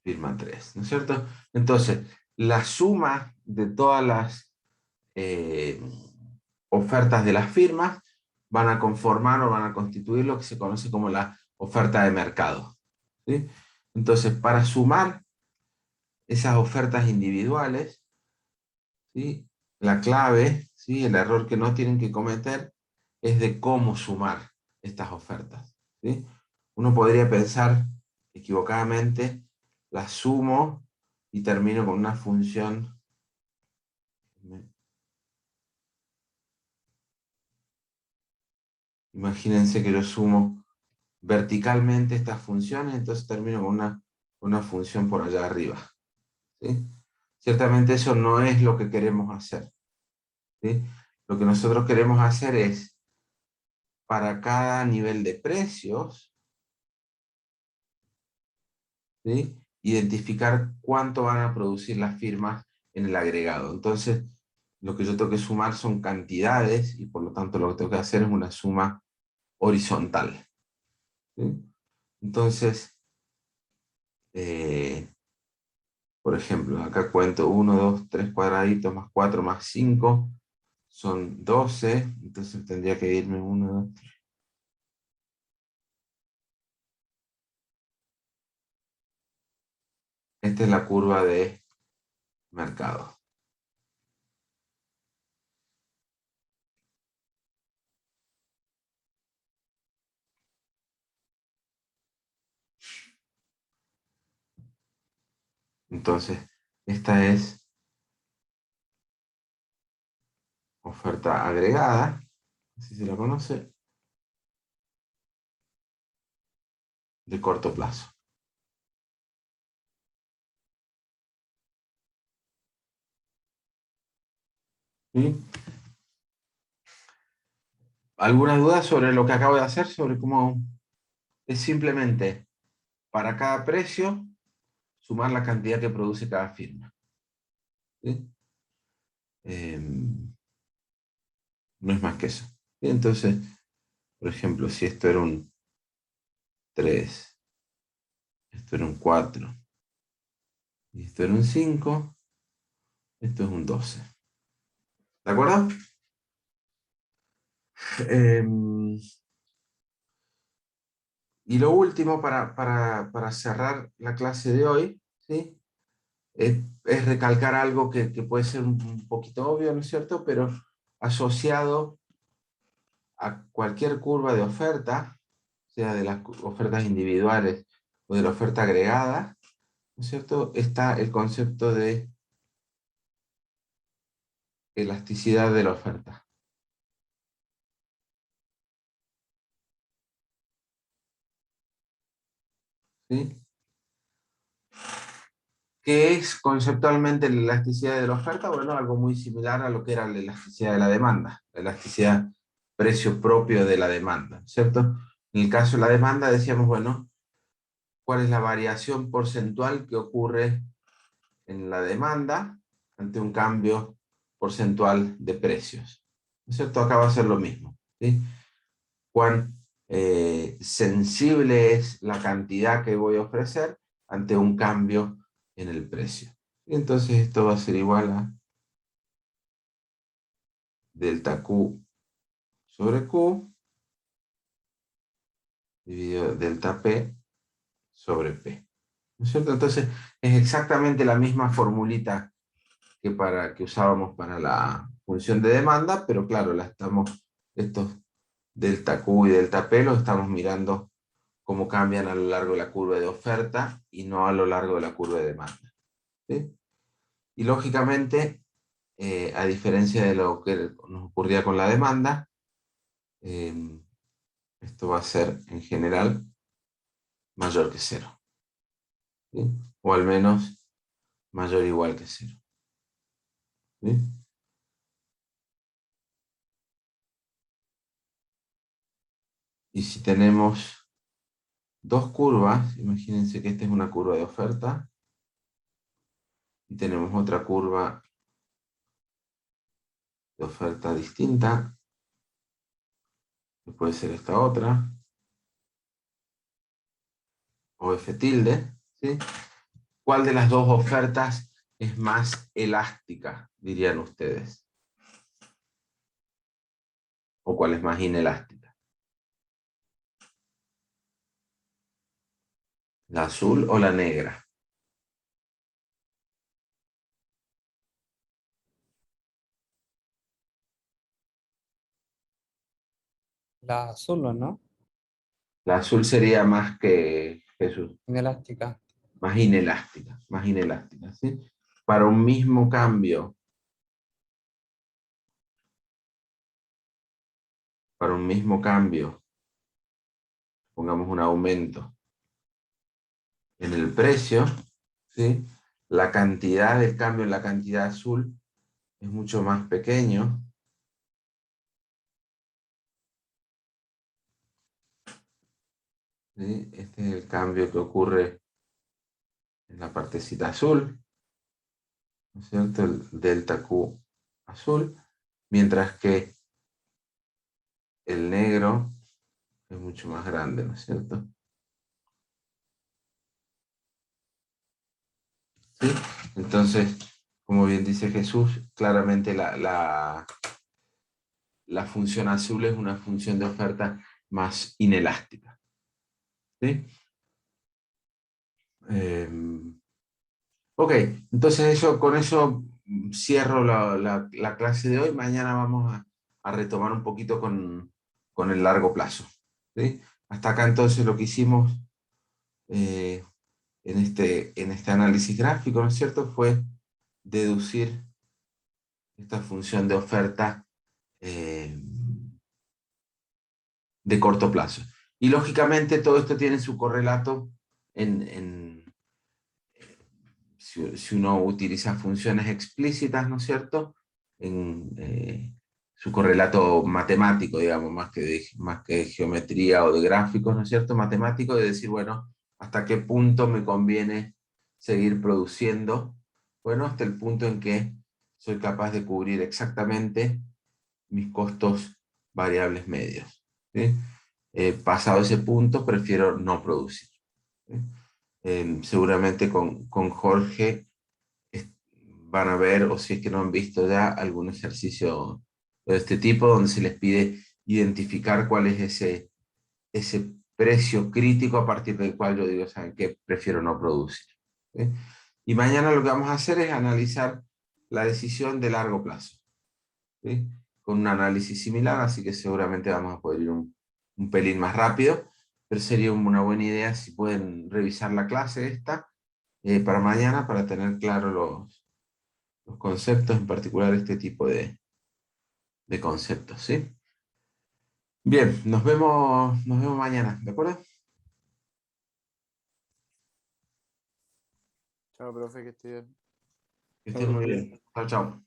firma 3, ¿no es cierto? Entonces, la suma de todas las ofertas de las firmas van a conformar o van a constituir lo que se conoce como la oferta de mercado. ¿Sí? Entonces, para sumar esas ofertas individuales, ¿sí? La clave, ¿sí? El error que no tienen que cometer es de cómo sumar estas ofertas. ¿Sí? Uno podría pensar equivocadamente, la sumo y termino con una función. Imagínense que yo sumo verticalmente estas funciones, entonces termino con una función por allá arriba. ¿Sí? Ciertamente eso no es lo que queremos hacer. ¿Sí? Lo que nosotros queremos hacer es, para cada nivel de precios, ¿sí? Identificar cuánto van a producir las firmas en el agregado. Entonces, lo que yo tengo que sumar son cantidades, y por lo tanto lo que tengo que hacer es una suma horizontal. ¿Sí? Entonces, por ejemplo, acá cuento 1, 2, 3 cuadraditos más 4 más 5, son 12, entonces tendría que irme 1, 2, 3. Esta es la curva de mercado. Entonces, esta es oferta agregada, así se la conoce, de corto plazo. ¿Sí? ¿Alguna duda sobre lo que acabo de hacer? Sobre cómo es simplemente para cada precio sumar la cantidad que produce cada firma. ¿Sí? No es más que eso. ¿Sí? Entonces, por ejemplo, si esto era un 3, esto era un 4, y esto era un 5, esto es un 12. ¿De acuerdo? Y lo último, para cerrar la clase de hoy, ¿sí? Es recalcar algo que puede ser un poquito obvio, ¿no es cierto? Pero asociado a cualquier curva de oferta, sea de las ofertas individuales o de la oferta agregada, ¿no es cierto? Está el concepto de elasticidad de la oferta. ¿Sí? ¿Qué es conceptualmente la elasticidad de la oferta? Bueno, algo muy similar a lo que era la elasticidad de la demanda, la elasticidad precio propio de la demanda, ¿cierto? En el caso de la demanda decíamos, bueno, ¿cuál es la variación porcentual que ocurre en la demanda ante un cambio porcentual de precios? ¿No es cierto? Acá va a ser lo mismo, ¿sí? Cuán sensible es la cantidad que voy a ofrecer ante un cambio en el precio. Y entonces esto va a ser igual a delta Q sobre Q dividido delta P sobre P. ¿No es cierto? Entonces es exactamente la misma formulita que usábamos para la función de demanda, pero claro, estos delta Q y delta P los estamos mirando cómo cambian a lo largo de la curva de oferta y no a lo largo de la curva de demanda. ¿Sí? Y lógicamente, a diferencia de lo que nos ocurría con la demanda, esto va a ser en general mayor que 0. ¿Sí? O al menos mayor o igual que 0. ¿Sí? Y si tenemos dos curvas, imagínense que esta es una curva de oferta, y tenemos otra curva de oferta distinta, que puede ser esta otra, o F tilde, ¿sí? ¿Cuál de las dos ofertas es más elástica, dirían ustedes? ¿O cuál es más inelástica? ¿La azul o la negra? La azul, ¿no? La azul sería más que Jesús, Inelástica. más inelástica, ¿sí? Para un mismo cambio, pongamos un aumento en el precio, ¿sí? La cantidad del cambio en la cantidad azul es mucho más pequeño. ¿Sí? Este es el cambio que ocurre en la partecita azul, ¿no es cierto? El delta Q azul, mientras que el negro es mucho más grande, ¿no es cierto? ¿Sí? Entonces, como bien dice Jesús, claramente la función azul es una función de oferta más inelástica. ¿Sí? Ok, entonces con eso cierro la clase de hoy. Mañana vamos a retomar un poquito con el largo plazo. ¿Sí? Hasta acá entonces lo que hicimos en este análisis gráfico, ¿no es cierto?, fue deducir esta función de oferta de corto plazo. Y lógicamente todo esto tiene su correlato si uno utiliza funciones explícitas, ¿no es cierto?, en su correlato matemático, digamos, más que de geometría o de gráficos, ¿no es cierto?, matemático, de decir, bueno, ¿hasta qué punto me conviene seguir produciendo? Bueno, hasta el punto en que soy capaz de cubrir exactamente mis costos variables medios. ¿Sí? Pasado ese punto, prefiero no producir. ¿Sí? Seguramente con Jorge van a ver, o si es que no han visto ya, algún ejercicio de este tipo donde se les pide identificar cuál es ese precio crítico a partir del cual yo digo, ¿saben qué? Prefiero no producir. ¿Sí? Y mañana lo que vamos a hacer es analizar la decisión de largo plazo. ¿Sí? Con un análisis similar, así que seguramente vamos a poder ir un pelín más rápido, pero sería una buena idea si pueden revisar la clase esta para mañana, para tener claro los conceptos, en particular este tipo de conceptos, ¿sí? Bien, nos vemos mañana, ¿de acuerdo? Chao, profe, que esté bien. Que estén muy bien. Chao, chao.